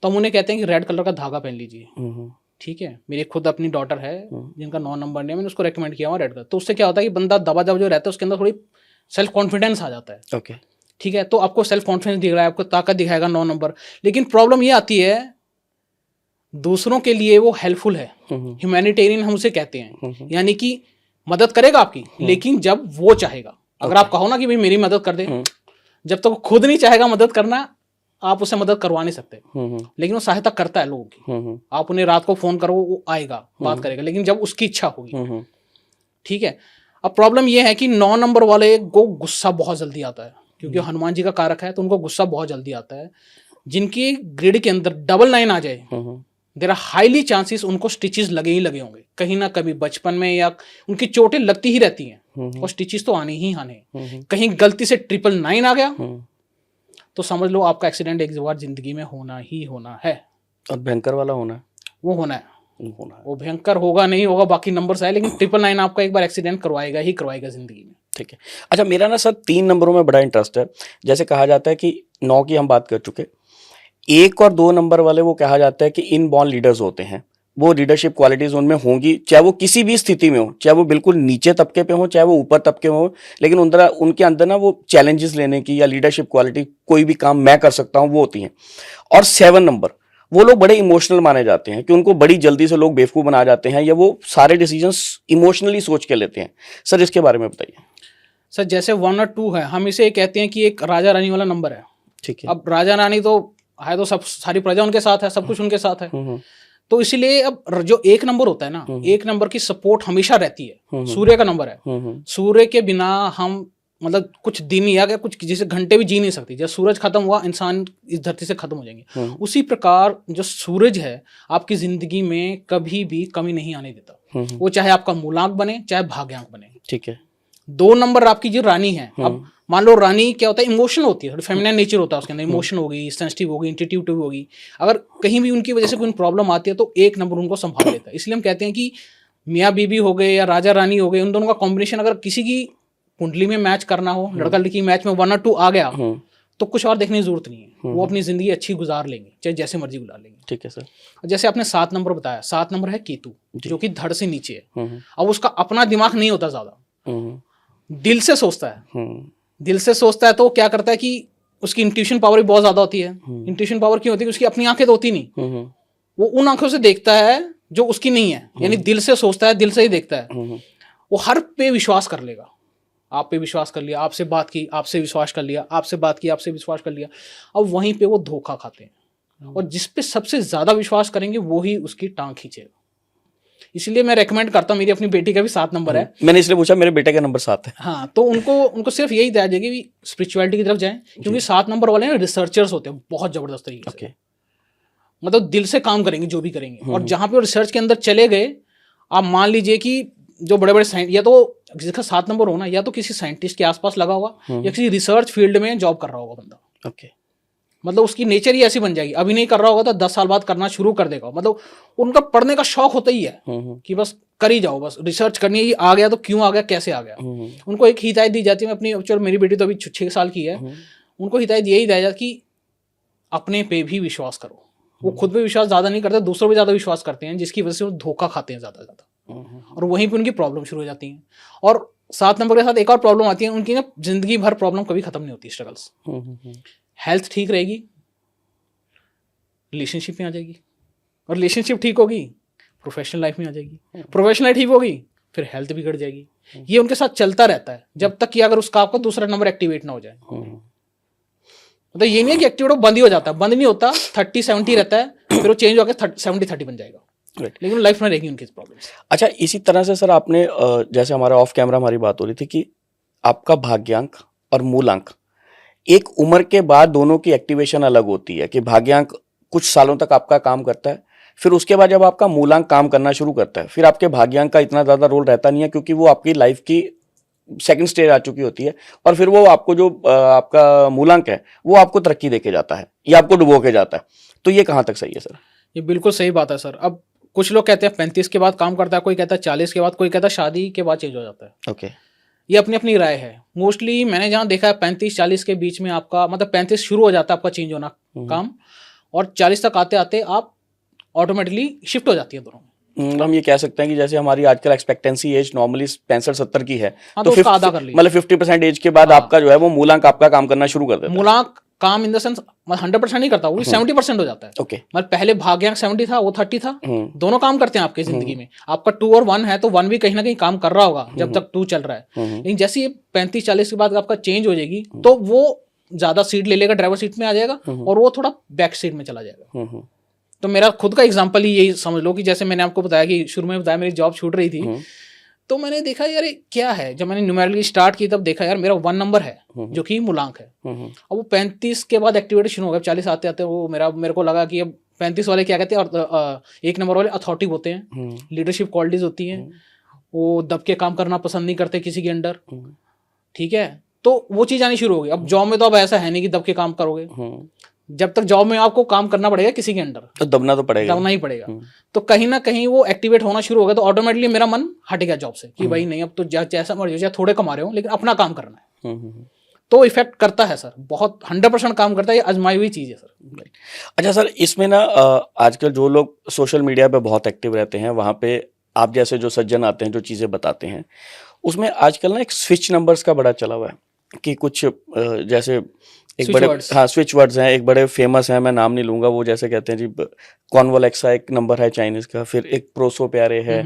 तो हम उन्हें कहते हैं कि रेड कलर का धागा पहन लीजिए। ठीक है, मेरी खुद अपनी डॉटर है जिनका 9 नंबर नहीं है, मैंने उसको रेकमेंड किया हुआ रेड कलर। तो उससे क्या होता है कि बंदा दबा दबा जो रहता है उसके अंदर थोड़ी सेल्फ कॉन्फिडेंस आ जाता है। ओके। ठीक है, तो आपको सेल्फ कॉन्फिडेंस दिख रहा है, आपको ताकत दिखाएगा 9 नंबर। लेकिन प्रॉब्लम ये आती है दूसरों के लिए वो हेल्पफुल है, ह्यूमैनिटेरियन हम उसे कहते हैं, यानी कि मदद करेगा आपकी, लेकिन जब वो चाहेगा। अगर आप कहो ना कि भाई मेरी मदद कर दे, जब तक वो खुद नहीं चाहेगा मदद करना आप उसे मदद करवा नहीं सकते। लेकिन वो सहायता करता है लोगों की। आप उन्हें रात को फोन करो, वो आएगा, बात करेगा, लेकिन जब उसकी इच्छा होगी। ठीक है, अब प्रॉब्लम ये है कि 9 नंबर वाले को गुस्सा बहुत जल्दी आता है, क्योंकि हनुमान जी का कारक है तो उनको गुस्सा बहुत जल्दी आता है। जिनकी ग्रिड के अंदर 99 आ जाए, देयर आर हाईली चांसेस उनको स्टिचेस लगे ही लगे होंगे, कहीं ना कभी बचपन में, या उनकी चोटें लगती ही रहती हैं और स्टिचेस तो आने ही आने। कहीं गलती से 999 आ गया तो समझ लो आपका एक्सीडेंट एक बार जिंदगी में होना ही होना है, और भयंकर वाला होना है, वो होना है। वो भयंकर होगा नहीं होगा बाकी नंबर से है, लेकिन 999 आपका एक बार एक्सीडेंट करवाएगा ही करवाएगा जिंदगी में। ठीक है। अच्छा, मेरा ना सर 3 नंबरों में बड़ा इंटरेस्ट है। जैसे कहा जाता है कि 9 की हम बात कर चुके, 1 और 2 नंबर वाले वो कहा जाता है कि इनबॉर्न लीडर्स होते हैं, वो लीडरशिप क्वालिटीज उनमें होंगी, चाहे वो किसी भी स्थिति में हो, चाहे वो बिल्कुल नीचे तबके पे हो, चाहे वो ऊपर तबके में हो, लेकिन उनके अंदर ना वो चैलेंजेस लेने की या लीडरशिप क्वालिटी, कोई भी काम मैं कर सकता हूं, वो होती हैं। और 7 नंबर वो लोग बड़े इमोशनल माने जाते हैं कि उनको बड़ी जल्दी से लोग बेवकूफ़ बना जाते हैं, या वो सारे डिसीजंस इमोशनली सोच के लेते हैं। सर इसके बारे में बताइए। सर जैसे 1 और 2 है, हम इसे कहते हैं कि एक राजा रानी वाला नंबर है। ठीक है। अब राजा रानी तो है, तो सब सारी प्रजा उनके साथ है, सब कुछ उनके साथ है। तो इसीलिए अब जो 1 नंबर होता है ना, 1 नंबर की सपोर्ट हमेशा रहती है। सूर्य का नंबर है, सूर्य के बिना हम मतलब कुछ दिन या कुछ जैसे घंटे भी जी नहीं सकती। जब सूरज खत्म हुआ इंसान इस धरती से खत्म हो जाएंगे। उसी प्रकार जो सूरज है आपकी जिंदगी में कभी भी कमी नहीं आने देता, वो चाहे आपका मूलांक बने चाहे भाग्यांक बने। ठीक है। 2 नंबर आपकी जो रानी है, अब मान लो रानी क्या होता है, इमोशन होती है, फेमिनिन नेचर होता है उसके अंदर, इमोशन होगी, सेंसिटिव होगी, इंट्यूटिव होगी। अगर कहीं भी उनकी वजह से कोई प्रॉब्लम आती है तो 1 नंबर उनको संभाल लेता है। इसलिए हम कहते हैं कि मियाँ बीबी हो गए या राजा रानी हो गए, उन दोनों का कॉम्बिनेशन अगर किसी की कुंडली में मैच करना हो, लड़का लड़की मैच में 1 और 2 आ गया तो कुछ और देखने की जरूरत नहीं है, वो अपनी जिंदगी अच्छी गुजार लेंगे, चाहे जैसे मर्जी गुजार लेंगे। ठीक है सर। जैसे आपने 7 नंबर बताया, 7 नंबर है केतु, जो कि धड़ से नीचे है। अब उसका अपना दिमाग नहीं होता ज्यादा, दिल से सोचता है। दिल से सोचता है तो क्या करता है कि उसकी इंट्यूशन पावर भी बहुत ज्यादा होती है। इंट्यूशन पावर क्यों होती है? उसकी अपनी आंखें तो होती नहीं, वो उन आंखों से देखता है जो उसकी नहीं है, यानी दिल से सोचता है, दिल से ही देखता है। वो हर पे विश्वास कर लेगा। आप पे विश्वास कर लिया, आपसे बात की, आपसे विश्वास कर लिया, आपसे बात की, आपसे विश्वास कर लिया। अब वहीं पे वो धोखा खाते हैं, और जिस पे सबसे ज्यादा विश्वास करेंगे वो ही उसकी टांग खींचेगा। इसलिए मैं रेकमेंड करता हूँ, मेरी अपनी बेटी का भी 7 नंबर है। मैंने इसलिए पूछा, मेरे बेटे का नंबर 7 है। हाँ, तो उनको सिर्फ यही दिया जाएगी कि स्पिरिचुअलिटी की तरफ जाएं, क्योंकि 7 नंबर वाले ना रिसर्चर्स होते हैं बहुत जबरदस्त तरीके से। मतलब दिल से काम करेंगे जो भी करेंगे, और जहां पे वो रिसर्च के अंदर चले गए, आप मान लीजिए कि जो बड़े बड़े या तो जिसका 7 नंबर हो ना, या तो किसी साइंटिस्ट के आसपास लगा होगा, या किसी रिसर्च फील्ड में जॉब कर रहा होगा बंदा। मतलब उसकी नेचर ही ऐसी बन जाएगी। अभी नहीं कर रहा होगा तो 10 साल बाद करना शुरू कर देगा। मतलब उनका पढ़ने का शौक होता ही है कि बस कर ही जाओ, बस रिसर्च करनी है। आ गया तो क्यों आ गया, कैसे आ गया। उनको एक हिदायत दी जाती है, मैं अपनी, चलो मेरी बेटी तो अभी 6 साल की है, उनको हिदायत यही दी जाती कि अपने पे भी विश्वास करो। वो खुद पे विश्वास ज्यादा नहीं करते, दूसरों पे ज्यादा विश्वास करते हैं, जिसकी वजह से वो धोखा खाते हैं ज्यादा, और वहीं पे उनकी प्रॉब्लम शुरू हो जाती है। और 7 नंबर के साथ एक और प्रॉब्लम आती है उनकी ना, जिंदगी भर प्रॉब्लम कभी खत्म नहीं होती, स्ट्रगल्स। हेल्थ ठीक रहेगी, रिलेशनशिप में आ जाएगी, और रिलेशनशिप ठीक होगी, प्रोफेशनल लाइफ में आ जाएगी, प्रोफेशनल लाइफ ठीक होगी, फिर हेल्थ बिगड़ जाएगी। ये उनके साथ चलता रहता है जब तक कि अगर उसका आपका दूसरा नंबर एक्टिवेट ना हो जाए। मतलब ये नहीं है कि एक्टिवेट बंद ही हो जाता है, बंद नहीं होता, 30-70 रहता है, फिर वो चेंज होकर 70-30 बन जाएगा। लेकिन लाइफ में रहेगी उनकी प्रॉब्लम्स। अच्छा, इसी तरह से सर आपने जैसे हमारा ऑफ कैमरा हमारी बात हो रही थी कि आपका भाग्यांक और मूलांक एक उम्र के बाद दोनों की एक्टिवेशन अलग होती है, कि भाग्यांक कुछ सालों तक आपका काम करता है, फिर उसके बाद जब आपका मूलांक काम करना शुरू करता है, फिर आपके भाग्यांक का इतना ज्यादा रोल रहता नहीं है, क्योंकि वो आपकी लाइफ की सेकंड स्टेज आ चुकी होती है, और फिर वो आपको जो आपका मूलांक है वो आपको तरक्की देके जाता है या आपको डुबो के जाता है। तो ये कहाँ तक सही है सर? ये बिल्कुल सही बात है सर। अब कुछ लोग कहते हैं 35 के बाद काम करता है, कोई कहता है 40 के बाद, कोई कहता है शादी के बाद चेंज हो जाता है। ओके, ये अपनी अपनी राय है। मोस्टली मैंने जहाँ देखा है 35-40 के बीच में आपका, मतलब 35 शुरू हो जाता है आपका चेंज होना काम, और 40 तक आते आते आप ऑटोमेटिकली शिफ्ट हो जाती है दोनों। हम ये कह सकते हैं कि जैसे हमारी आजकल एक्सपेक्टेंसी एज नॉर्मली 65-70 की है, हाँ, तो उसका आधा कर लीजिए, मतलब 50% एज के बाद आपका जो है वो मूलांक आपका काम करना शुरू कर देता है। मूलांक काम इन द सेंस 100% नहीं करता, वो 70% हो जाता है। ओके, मतलब पहले भाग्यांक 70 था, वो 30 था। दोनों काम करते हैं आपकी जिंदगी में। आपका 2 और 1 है तो 1 भी कहीं ना कहीं काम कर रहा होगा जब तक 2 चल रहा है। लेकिन जैसे ये 35-40 के बाद आपका चेंज हो जाएगी, तो वो ज्यादा सीट ले लेगा, ड्राइवर सीट में आ जाएगा, और वो थोड़ा बैक सीट में चला जाएगा। तो मेरा खुद का एग्जांपल ही यही समझ लो कि जैसे मैंने आपको बताया कि शुरू में बताया मेरी जॉब छूट रही थी, तो मैंने देखा यार क्या है, जब मैंने न्यूमेरिकली स्टार्ट की तब देखा यार मेरा 1 नंबर है जो कि मूलांक है। अब वो 35 के बाद एक्टिविटी शुरू हो गया, 40 आते आते वो मेरे को लगा कि अब 35 वाले क्या कहते हैं, और 1 नंबर वाले अथॉरिटी होते हैं, लीडरशिप क्वालिटीज होती हैं, वो दब के काम करना पसंद नहीं करते किसी के अंडर। ठीक है, तो वो चीज आनी शुरू हो गई। अब जॉब में तो अब ऐसा है नहीं कि दब के काम करोगे, जब तक जॉब में आपको काम करना पड़ेगा किसी के अंडर, तो दबना ही पड़ेगा। तो कहीं ना कहीं वो एक्टिवेट होना शुरू हो गया, तो ऑटोमेटिकली मेरा मन हट गया जॉब से कि भाई नहीं, अब तो जैसा मर्जी हो, चाहे थोड़े कमा रहे हो लेकिन अपना काम करना है। तो इफेक्ट करता है सर, बहुत 100% काम करता है, ये आजमाई हुई चीज है सर। अच्छा सर, इसमें ना आजकल जो लोग सोशल मीडिया पे बहुत एक्टिव रहते हैं, वहाँ पे आप जैसे जो सज्जन आते हैं, जो चीज़ें बताते हैं, उसमें आजकल ना एक स्विच नंबर्स का बड़ा चला हुआ है कि कुछ जैसे एक बड़े स्विच वर्ड्स हैं, एक बड़े फेमस हैं, मैं नाम नहीं लूंगा, वो जैसे कहते हैं जी कॉन्वोलेक्सा एक नंबर है चाइनीज का, फिर एक प्रोसो प्यारे है,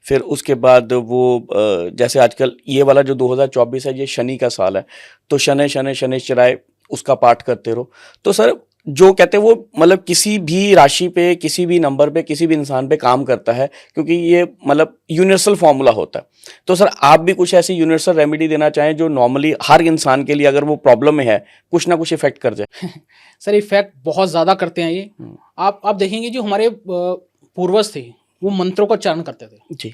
फिर उसके बाद वो जैसे आजकल ये वाला जो 2024 है ये शनि का साल है, तो शनै शनै शनिश्चराय उसका पाठ करते रहो। तो सर जो कहते हैं वो मतलब किसी भी राशि पे, किसी भी नंबर पे, किसी भी इंसान पे काम करता है, क्योंकि ये मतलब यूनिवर्सल फॉर्मूला होता है। तो सर आप भी कुछ ऐसी यूनिवर्सल रेमेडी देना चाहें जो नॉर्मली हर इंसान के लिए अगर वो प्रॉब्लम में है कुछ ना कुछ इफेक्ट कर जाए? सर इफेक्ट बहुत ज्यादा करते हैं ये। आप देखेंगे जो हमारे पूर्वज थे वो मंत्रों का उच्चारण करते थे जी,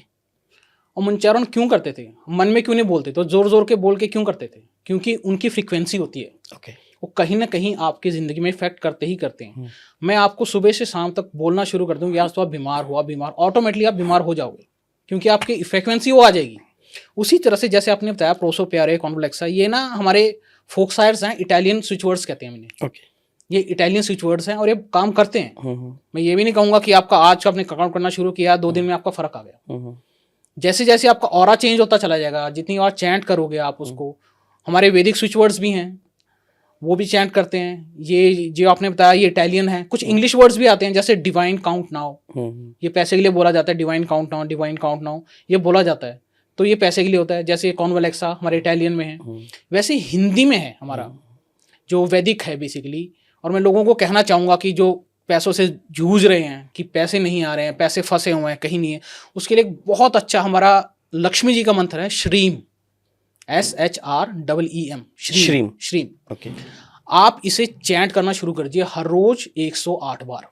और उच्चारण क्यों करते थे, मन में क्यों नहीं बोलते, तो जोर जोर के बोल के क्यों करते थे, क्योंकि उनकी फ्रीक्वेंसी होती है। ओके, वो कहीं ना कहीं आपकी ज़िंदगी में इफेक्ट करते ही करते हैं। मैं आपको सुबह से शाम तक बोलना शुरू कर दूँ कि आज तो आप बीमार, ऑटोमेटिकली आप बीमार हो जाओगे, क्योंकि आपकी फ्रिक्वेंसी वो आ जाएगी। उसी तरह से जैसे आपने बताया प्रोसो प्यारे कॉन्वोलेक्सा, ये ना हमारे फोक्सायर्स हैं, इटालियन स्विच वर्ड्स कहते हैं इन्हें। ओके। ये इटालियन स्विच वर्ड्स हैं और ये काम करते हैं। मैं ये भी नहीं कहूंगा कि आपका आज आपने काउंट करना शुरू किया 2 दिन में आपका फर्क आ गया। जैसे जैसे आपका ऑरा चेंज होता चला जाएगा, जितनी और चैंट करोगे आप उसको, हमारे वैदिक स्विच वर्ड्स भी हैं वो भी चैंट करते हैं। ये जो आपने बताया ये इटालियन है। कुछ इंग्लिश वर्ड्स भी आते हैं जैसे डिवाइन काउंट नाउ, ये पैसे के लिए बोला जाता है। Divine count now, divine count now ये बोला जाता है, तो ये पैसे के लिए होता है। जैसे कॉन्वलेक्सा हमारे इटालियन में है, वैसे हिंदी में है हमारा जो वैदिक है बेसिकली। और मैं लोगों को कहना चाहूँगा कि जो पैसों से जूझ रहे हैं कि पैसे नहीं आ रहे हैं, पैसे फंसे हुए हैं, कहीं नहीं है, उसके लिए एक बहुत अच्छा हमारा लक्ष्मी जी का मंत्र है श्रीम, SHREEM, श्रीम। श्रीम। ओके। आप इसे चैंट करना शुरू कर दीजिए हर रोज 108 बार।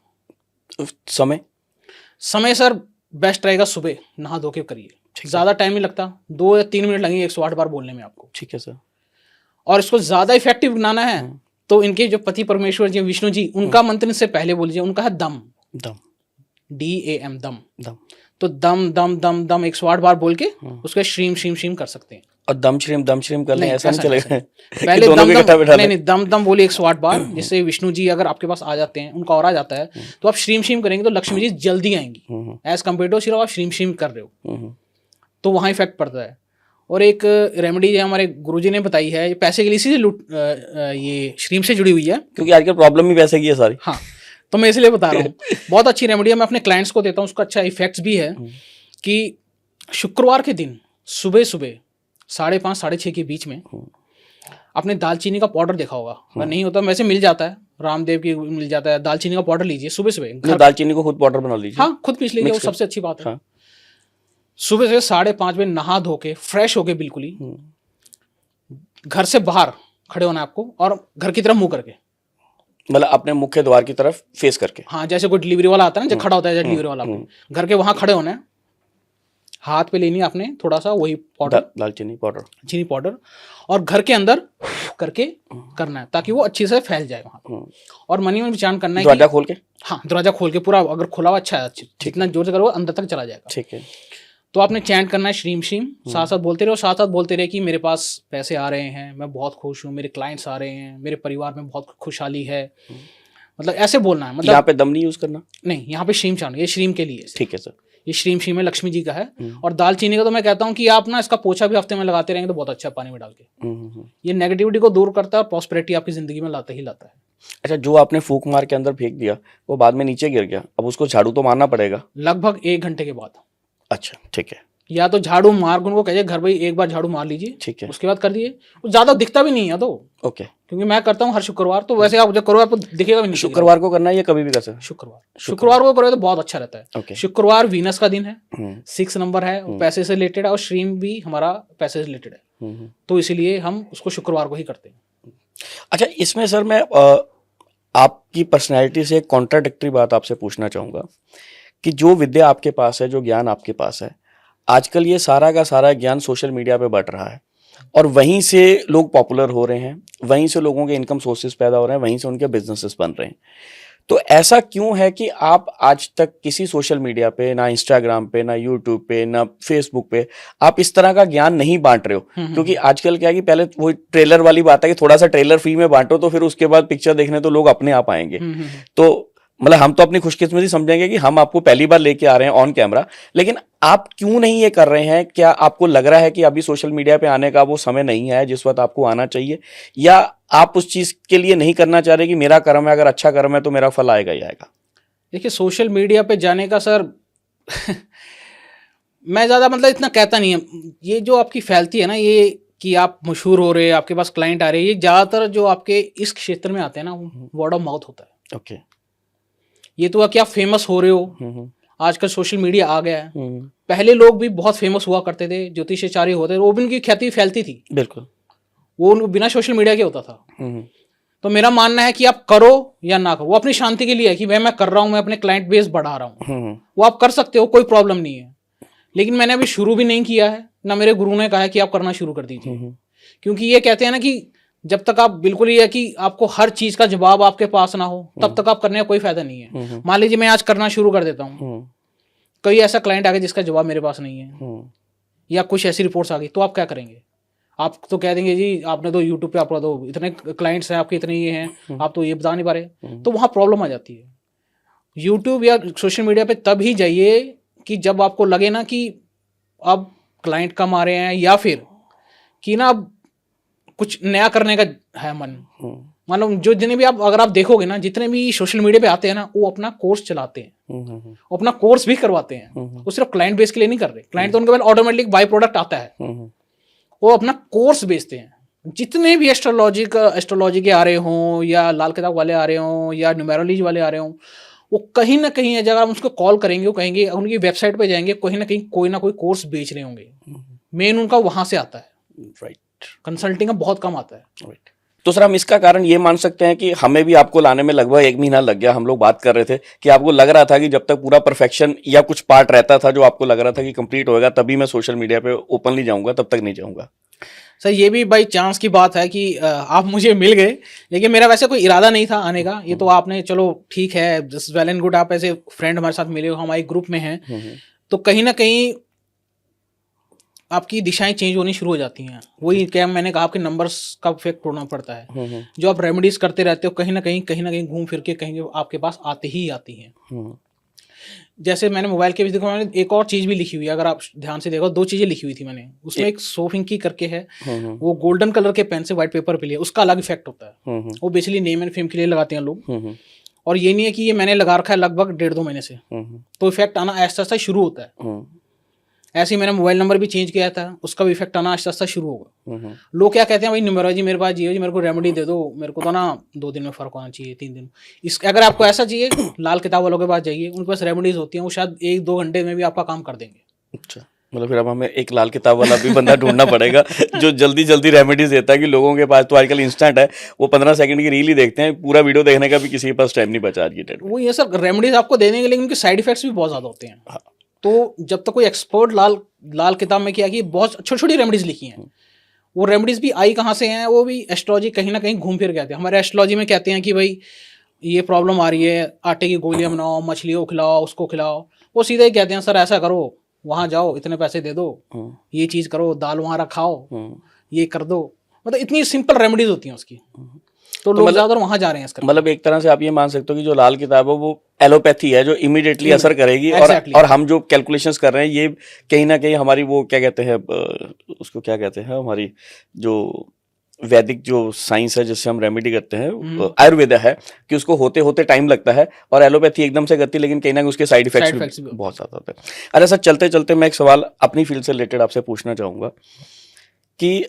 समय सर बेस्ट रहेगा सुबह नहा धो के करिए, ज्यादा टाइम नहीं लगता, 2 या 3 मिनट लगेंगे 108 बार बोलने में आपको। ठीक है सर। और इसको ज्यादा इफेक्टिव बनाना है तो इनके जो पति परमेश्वर जी विष्णु जी, उनका मंत्र से पहले बोल लीजिए। उनका है दम, DAM, दम। तो दम दम दम दम 108 बार बोल के उसके श्रीम श्रीम श्रीम कर सकते हैं। और दम श्रीम कर लें, ऐसा नहीं चलेगा? पहले दम दम बोलिए 108 बार, जिससे विष्णु जी अगर आपके पास आ जाते हैं, उनका ऑरा जाता है, तो आप श्रीम श्रीम करेंगे तो लक्ष्मी जी जल्दी आएंगी। एज कम्पेयर टू सिर्फ आप श्रीम श्रीम कर रहे हो, तो वहाँ इफेक्ट पड़ता है। और एक रेमेडी जो हमारे गुरुजी ने बताई है, ये पैसे के लिए इसी ये श्रीम से जुड़ी हुई है, क्योंकि आजकल प्रॉब्लम ही पैसे की है सारी। हाँ, तो मैं इसलिए बता रहा हूँ। बहुत अच्छी रेमेडी है, मैं अपने क्लाइंट्स को देता हूँ, उसका अच्छा इफेक्ट्स भी है। कि शुक्रवार के दिन सुबह 5:30 साढ़े 6 के बीच में आपने दालचीनी का पाउडर देखा होगा, अगर नहीं होता वैसे मिल जाता है, रामदेव की मिल जाता है। दालचीनी का पाउडर लीजिए सुबह। दालचीनी को खुद पाउडर बना लीजिए। हाँ, खुद पीस लीजिए, वो सबसे अच्छी बात है। सुबह 5:30 बजे नहा धो के फ्रेश होके बिल्कुल ही घर से बाहर खड़े होना है आपको, और घर की तरफ मुंह करके, मतलब अपने मुख्य द्वार की तरफ फेस करके। हाँ, जैसे कोई डिलीवरी वाला आता है ना, जब खड़ा होता है डिलीवरी वाला, घर के वहां खड़े होना है। हाथ पे लेनी है आपने थोड़ा सा वही पाउडर, दालचीनी पाउडर, चीनी पाउडर, और घर के अंदर करके करना है ताकि वो अच्छी से फैल जाए वहां। और मनी में विचार करना है, दरवाजा खोल के। हाँ, दरवाजा खोल के पूरा, अगर खुला हुआ अच्छा है, जितना जोर से करो अंदर तक चला जाएगा। ठीक है। तो आपने चैंट करना है श्रीम श्रीम, साथ साथ बोलते रहो, साथ साथ बोलते रहे कि मेरे पास पैसे आ रहे हैं, मैं बहुत खुश हूँ, मेरे क्लाइंट्स आ रहे हैं, मेरे परिवार में बहुत खुशहाली है। मतलब ऐसे बोलना है। मतलब यहाँ पे दम नहीं यूज करना, नहीं, यहाँ पे श्रीम चाहना, ये श्रीम के लिए। ठीक है सर। ये श्रीम श्रीम है, लक्ष्मी जी का है। और दालचीनी का तो मैं कहता हूँ कि आप ना इसका पोछा भी हफ्ते में लगाते रहेंगे तो बहुत अच्छा है, पानी में डाल के। ये नेगेटिविटी को दूर करता है और प्रॉस्पेरिटी आपकी जिंदगी में लाता ही लाता है। अच्छा, जो आपने फूक मार के अंदर फेंक दिया वो बाद में नीचे गिर गया, अब उसको झाड़ू तो मारना पड़ेगा लगभग 1 घंटे के बाद। अच्छा, ठीक है। या तो झाड़ू मार उनको कहिए घर भाई एक बार झाड़ू मार लीजिए, ठीक है, उसके बाद कर दिए। वो ज्यादा दिखता भी नहीं है तो ओके, क्योंकि मैं करता हूँ हर शुक्रवार, तो वैसे आप जब करो आपको दिखेगा भी नहीं। शुक्रवार को करना है या कभी भी कर सकते? शुक्रवार को करो तो बहुत अच्छा रहता है। okay. शुक्रवार वीनस का दिन है, 6 नंबर है, पैसे से रिलेटेड है, और श्रीम भी हमारा पैसे से रिलेटेड है, तो इसीलिए हम उसको शुक्रवार को ही करते हैं। अच्छा, इसमें सर मैं आपकी पर्सनैलिटी से एक कॉन्ट्राडिक्टरी बात आपसे पूछना चाहूँगा कि जो विद्या आपके पास है, जो ज्ञान आपके पास है, आजकल ये सारा का सारा ज्ञान सोशल मीडिया पे बढ़ रहा है और वहीं से लोग पॉपुलर हो रहे हैं, वहीं से लोगों के इनकम सोर्सेज पैदा हो रहे हैं, वहीं से उनके बिजनेसेस बन रहे हैं। तो ऐसा क्यों है कि आप आज तक किसी सोशल मीडिया पे, ना इंस्टाग्राम पे, ना यूट्यूब पे, ना फेसबुक पे आप इस तरह का ज्ञान नहीं बांट रहे हो? क्योंकि आजकल क्या है कि पहले वो ट्रेलर वाली बात है कि थोड़ा सा ट्रेलर फ्री में बांटो तो फिर उसके बाद पिक्चर देखने तो लोग अपने आप आएंगे। तो मतलब हम तो अपनी खुशकिस्मती समझेंगे कि हम आपको पहली बार लेके आ रहे हैं ऑन कैमरा, लेकिन आप क्यों नहीं ये कर रहे हैं? क्या आपको लग रहा है कि अभी सोशल मीडिया पे आने का वो समय नहीं है जिस वक्त आपको आना चाहिए, या आप उस चीज के लिए नहीं करना चाह रहे कि मेरा कर्म है, अगर अच्छा कर्म है तो मेरा फल आएगा ही आएगा? देखिए, सोशल मीडिया पे जाने का सर मैं ज्यादा मतलब इतना कहता नहीं है। ये जो आपकी फैलती है ना, ये कि आप मशहूर हो रहे हैं, आपके पास क्लाइंट आ रहे हैं, ये ज्यादातर जो आपके इस क्षेत्र में आते हैं ना, वर्ड ऑफ माउथ होता है। ओके, ये तो क्या फेमस हो रहे हो, आजकल सोशल मीडिया आ गया है। पहले लोग भी बहुत फेमस हुआ करते थे, ज्योतिषाचार्य होते थे, वो भी उनकी ख्याति फैलती थी, बिल्कुल, वो बिना सोशल मीडिया के होता था। तो मेरा मानना है कि आप करो या ना करो, वो अपनी शांति के लिए है कि मैं कर रहा हूं, मैं अपने क्लाइंट बेस बढ़ा रहा हूं, वो आप कर सकते हो, कोई प्रॉब्लम नहीं है। लेकिन मैंने अभी शुरू भी नहीं किया है, ना मेरे गुरु ने कहा है कि आप करना शुरू कर दीजिए, क्योंकि ये कहते हैं ना कि जब तक आप बिल्कुल ही है कि आपको हर चीज का जवाब आपके पास ना हो, तब तक आप करने का कोई फायदा नहीं है। मान लीजिए मैं आज करना शुरू कर देता हूँ, कोई ऐसा क्लाइंट आ गया जिसका जवाब मेरे पास नहीं है, या कुछ ऐसी रिपोर्ट्स आ गई, तो आप क्या करेंगे? आप तो कह देंगे जी आपने तो यूट्यूब पे अपलोड दो, इतने क्लाइंट्स हैं आपके, इतने ये हैं, आप तो ये बता नहीं पा रहे, तो वहाँ प्रॉब्लम आ जाती है। यूट्यूब या सोशल मीडिया पे तब ही जाइए कि जब आपको लगे ना कि अब क्लाइंट कम आ रहे हैं, या फिर कि ना अब कुछ नया करने का है मन। मतलब जो जितने भी आप अगर आप देखोगे ना, जितने भी सोशल मीडिया पे आते हैं ना, वो अपना कोर्स चलाते हैं, वो अपना कोर्स भी करवाते हैं, वो सिर्फ क्लाइंट बेस के लिए नहीं कर रहे। क्लाइंट तो उनके पास ऑटोमेटिक बाई प्रोडक्ट आता है, वो अपना कोर्स बेचते हैं। जितने भी एस्ट्रोलॉजी के आ रहे हों, या लाल किताब वाले आ रहे हों, या न्यूमेरोलॉजी वाले आ रहे हों, वो कहीं ना कहीं है, जब हम उसको कॉल करेंगे वो कहेंगे, उनकी वेबसाइट पे जाएंगे, कहीं ना कोई कोर्स बेच रहे होंगे। मेन उनका वहां से आता है, राइट। कंसल्टिंग का बहुत कम आता है। राइट। तो सर हम इसका कारण ये मान सकते हैं कि हमें भी आपको लाने में लगभग 1 महीना लग गया। हम लोग बात कर रहे थे कि आपको लग रहा था कि जब तक पूरा परफेक्शन या कुछ पार्ट रहता था जो आपको लग रहा था कि कंप्लीट होएगा तभी मैं सोशल मीडिया पे ओपनली जाऊंगा, तब तक नहीं जाऊंगा। सर ये भी बाई चांस की बात है कि आप मुझे मिल गए, लेकिन मेरा वैसे कोई इरादा नहीं था आने का। ये तो आपने, चलो ठीक है, जस्ट वेल एंड गुड, आप ऐसे फ्रेंड हमारे साथ मिले हो, हमारे ग्रुप में हैं, तो कहीं ना कहीं आपकी दिशाएं चेंज होनी शुरू हो जाती हैं। वही क्या मैंने कहा, आपके नंबर्स का इफेक्ट होना पड़ता है। जो आप रेमेडीज करते रहते हो, कहीं ना कहीं घूम फिर के कहीं आपके पास आते ही आती हैं। जैसे मैंने मोबाइल के भी देखो, मैंने एक और चीज भी लिखी हुई है, अगर आप ध्यान से देखो 2 चीजें लिखी हुई थी मैंने उसमें। एक सोफिंकी करके है, वो गोल्डन कलर के पेन से व्हाइट पेपर पे लिया, उसका अलग इफेक्ट होता है। वो बेसिकली नेम एंड फेम के लिए लगाते हैं लोग, और ये नहीं है कि ये मैंने लगा रखा है लगभग 1.5-2 महीने से, तो इफेक्ट आना ऐसा ऐसा शुरू होता है। ऐसे ही मैंने मोबाइल नंबर भी चेंज किया था, उसका भी इफेक्ट आना आस्ता आस्ता शुरू होगा। लोग क्या कहते हैं, भाई न्यूमेरोलॉजी मेरे पास जी, मेरे को रेमेडी दे दो, मेरे को तो ना 2 दिन में फर्क होना चाहिए, 3 दिन। अगर आपको ऐसा चाहिए, लाल किताब वालों के पास जाइए, उनके पास रेमेडीज होती हैं, वो शायद 1-2 घंटे में भी आपका काम कर देंगे। अच्छा, मतलब फिर अब हमें एक लाल किताब वाला भी बंदा ढूंढना पड़ेगा जो जल्दी जल्दी रेमेडीज देता है, कि लोगों के पास तो आजकल इंस्टेंट है, वो 15 सेकंड की रील ही देखते हैं, पूरा वीडियो देखने का भी किसी के पास टाइम नहीं बचा आज की डेट में। वो ये सर रेमेडीज आपको देने के, लेकिन उनके साइड इफेक्ट्स भी बहुत ज्यादा होते हैं। तो जब तक कोई एक्सपर्ट लाल किताब में किया कि बहुत छोटी छोटी रेमेडीज लिखी हैं, वो रेमेडीज भी आई कहाँ से हैं, वो भी एस्ट्रोलॉजी कहीं ना कहीं घूम फिर के आते हैं। हमारे एस्ट्रोलॉजी में कहते हैं कि भाई ये प्रॉब्लम आ रही है, आटे की गोलियां बनाओ, मछलियों को खिलाओ, उसको खिलाओ। वो सीधे ही कहते हैं सर ऐसा करो, वहाँ जाओ, इतने पैसे दे दो, ये चीज़ करो, दाल वहाँ रखाओ, ये कर दो। मतलब इतनी सिंपल रेमेडीज होती हैं उसकी, तो लोग ज़्यादातर वहाँ जा रहे हैं इसका। मतलब एक तरह से आप ये मान सकते हो कि जो लाल किताब है वो एलोपैथी है, जो इमीडिएटली असर करेगी। और हम जो कैलकुलेशंस कर रहे हैं, ये कहीं ना कहीं हमारी वो क्या कहते हैं, उसको क्या कहते हैं, हमारी जो वैदिक जो साइंस है जिससे हम रेमेडी करते हैं, आयुर्वेदा है, कि उसको होते होते टाइम लगता है, और एलोपैथी एकदम से करती है, लेकिन कहीं ना कहीं उसके साइड इफेक्ट्स भी बहुत ज्यादा होते हैं। अरे सर, चलते चलते मैं एक सवाल अपनी फील्ड से रिलेटेड आपसे पूछना चाहूँगा कि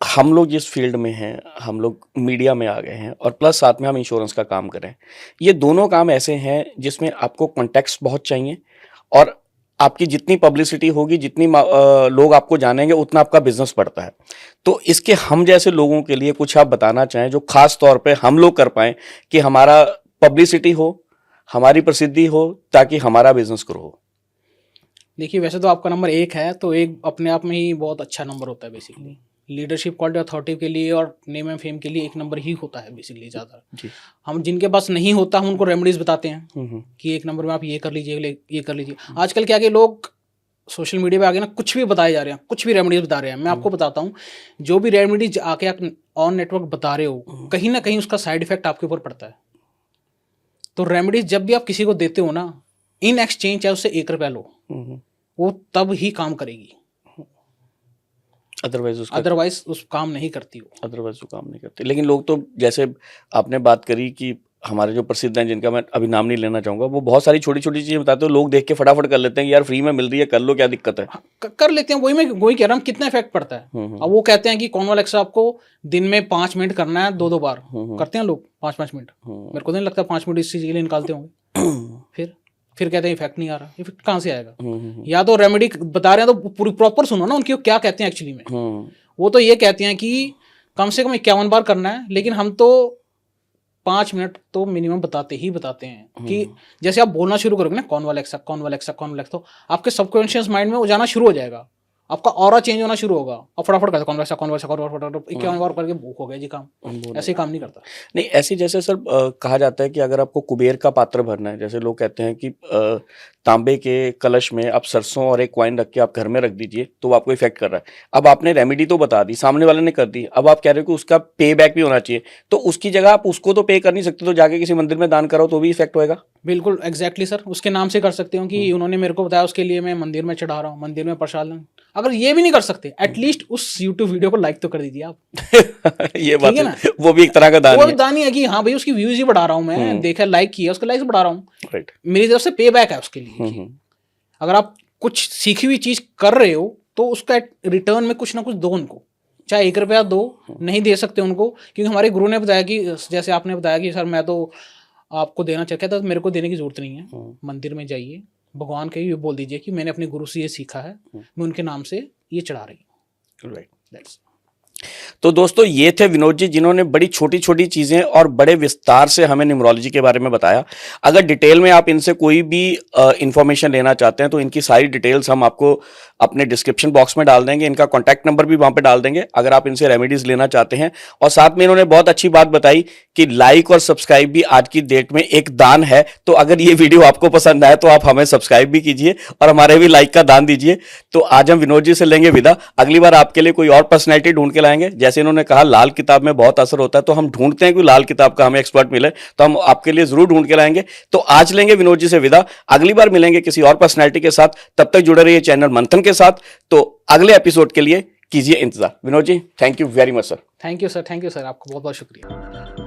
हम लोग जिस फील्ड में हैं, हम लोग मीडिया में आ गए हैं, और प्लस साथ में हम इंश्योरेंस का काम करें। ये दोनों काम ऐसे हैं जिसमें आपको कॉन्टेक्ट्स बहुत चाहिए, और आपकी जितनी पब्लिसिटी होगी, जितनी लोग आपको जानेंगे, उतना आपका बिजनेस बढ़ता है। तो इसके हम जैसे लोगों के लिए कुछ आप बताना चाहें जो खास तौर पे हम लोग कर पाएं, कि हमारा पब्लिसिटी हो, हमारी प्रसिद्धि हो, ताकि हमारा बिजनेस ग्रो हो। देखिए, वैसे तो आपका नंबर 1 है, तो एक अपने आप में ही बहुत अच्छा नंबर होता है। बेसिकली लीडरशिप, क्वालिटी, अथॉरिटी के लिए और नेम एंड फेम के लिए 1 नंबर ही होता है बेसिकली। ज़्यादा हम जिनके पास नहीं होता, हम उनको रेमेडीज बताते हैं कि 1 नंबर में आप ये कर लीजिए, ये कर लीजिए। आजकल क्या कि लोग सोशल मीडिया पे आगे ना कुछ भी बताए जा रहे हैं, कुछ भी रेमेडीज बता रहे हैं। मैं आपको बताता हूँ, जो भी रेमेडीज आके आप ऑन नेटवर्क बता रहे हो, कहीं ना कहीं उसका साइड इफेक्ट आपके ऊपर पड़ता है। तो रेमेडीज जब भी आप किसी को देते हो ना, इन एक्सचेंज चाहे उससे 1 रुपया लो, वो तब ही काम करेगी, अदरवाइज उस काम नहीं करती वो, अदरवाइज वो काम नहीं करती। लेकिन लोग तो, जैसे आपने बात करी कि हमारे जो प्रसिद्ध हैं, जिनका मैं अभी नाम नहीं लेना चाहूंगा, वो बहुत सारी छोटी छोटी चीजें बताते हो, लोग देख के फटाफट कर लेते हैं कि यार फ्री में मिल रही है, कर लो, क्या दिक्कत है। कर लेते हैं। वही कह रहा हूँ, कितना इफेक्ट पड़ता है। अब वो कहते हैं कि कॉन्वालेक्स आपको दिन में 5 मिनट करना है, 2-2 बार करते हैं लोग, 5-5 मिनट। मेरे को नहीं लगता 5 मिनट इस चीज के लिए निकालते होंगे। फिर कहते हैं इफेक्ट नहीं आ रहा। इफेक्ट कहाँ से आएगा? या तो रेमेडी बता रहे हैं तो पूरी प्रॉपर सुनो ना उनकी क्या कहते हैं एक्चुअली में। वो तो ये कहते हैं कि कम से कम 51 बार करना है, लेकिन हम तो 5 मिनट तो मिनिमम बताते हैं कि जैसे आप बोलना शुरू करोगे ना, कॉन्वालेक्सा, तो आपके सबकॉन्शियस माइंड में वो जाना शुरू हो जाएगा। आपका ऑरा चेंज होना शुरू होगा, अब फटाफट करते कन्वर्स 51 बार करके बुक हो गया जी काम। ऐसे काम नहीं करता। नहीं, ऐसे जैसे सर कहा जाता है कि अगर आपको कुबेर का पात्र भरना है, जैसे लोग कहते हैं कि तांबे के कलश में आप सरसों और एक कॉइन रख के आप घर में रख दीजिए तो वो आपको इफेक्ट कर रहा है। अब आपने रेमेडी तो बता दी, सामने वाले ने कर दी, अब आप कह रहे हो कि उसका पे बैक भी होना चाहिए, तो उसकी जगह आप उसको तो पे कर नहीं सकते, तो जाके किसी मंदिर में दान कराओ तो भी इफेक्ट होएगा। बिल्कुल एग्जैक्टली सर, उसके नाम से कर सकते हो कि उन्होंने मेरे को बताया, उसके लिए मैं मंदिर में चढ़ा रहा हूँ, मंदिर में प्रसाद। अगर ये भी नहीं कर सकते, एटलीस्ट उस यूट्यूब वीडियो को लाइक तो कर दीजिए आप। ये बात है ना? वो भी एक तरह का दान वो है। दान ही है कि हाँ भाई उसकी व्यूज ही बढ़ा रहा हूँ मैं, देखा लाइक किया, उसके लाइक्स बढ़ा रहा हूँ, राइट, मेरी तरफ से पे बैक है उसके लिए। अगर आप कुछ सीखी हुई चीज कर रहे हो तो उसका रिटर्न में कुछ ना कुछ दो उनको, चाहे 1 रुपया दो, नहीं दे सकते उनको, क्योंकि हमारे गुरु ने बताया कि जैसे आपने बताया कि सर मैं तो आपको देना चाहता था, मेरे को देने की जरूरत नहीं है। मंदिर में जाइए, भगवान के भी बोल दीजिए कि मैंने अपने गुरु से ये सीखा है, मैं उनके नाम से ये चढ़ा रही हूँ। राइट। तो दोस्तों ये थे विनोद जी, जिन्होंने बड़ी छोटी छोटी चीजें और बड़े विस्तार से हमें न्यूमरोलॉजी के बारे में बताया। अगर डिटेल में आप इनसे कोई भी इंफॉर्मेशन लेना चाहते हैं तो इनकी सारी डिटेल्स हम आपको अपने डिस्क्रिप्शन बॉक्स में डाल देंगे, इनका कॉन्टैक्ट नंबर भी वहां पे डाल देंगे अगर आप इनसे रेमेडीज लेना चाहते हैं। और साथ में इन्होंने बहुत अच्छी बात बताई कि लाइक और सब्सक्राइब भी आज की डेट में एक दान है, तो अगर ये वीडियो आपको पसंद आए तो आप हमें सब्सक्राइब भी कीजिए और हमारे भी लाइक का दान दीजिए। तो आज हम विनोद जी से लेंगे विदा, अगली बार आपके लिए कोई और पर्सनैलिटी ढूंढ के लाएंगे। जैसे इन्होंने कहा लाल किताब में बहुत असर होता है, तो हम ढूंढते हैं कि लाल किताब का हमें एक्सपर्ट मिले, तो हम आपके लिए जरूर ढूंढ के लाएंगे। तो आज लेंगे विनोद जी से विदा, अगली बार मिलेंगे किसी और पर्सनैलिटी के साथ। तब तक जुड़े रहिए चैनल मंथन के साथ। तो अगले एपिसोड के लिए कीजिए इंतजार। Vinod ji thank you very much sir. Thank you sir, thank you sir, आपको बहुत बहुत शुक्रिया।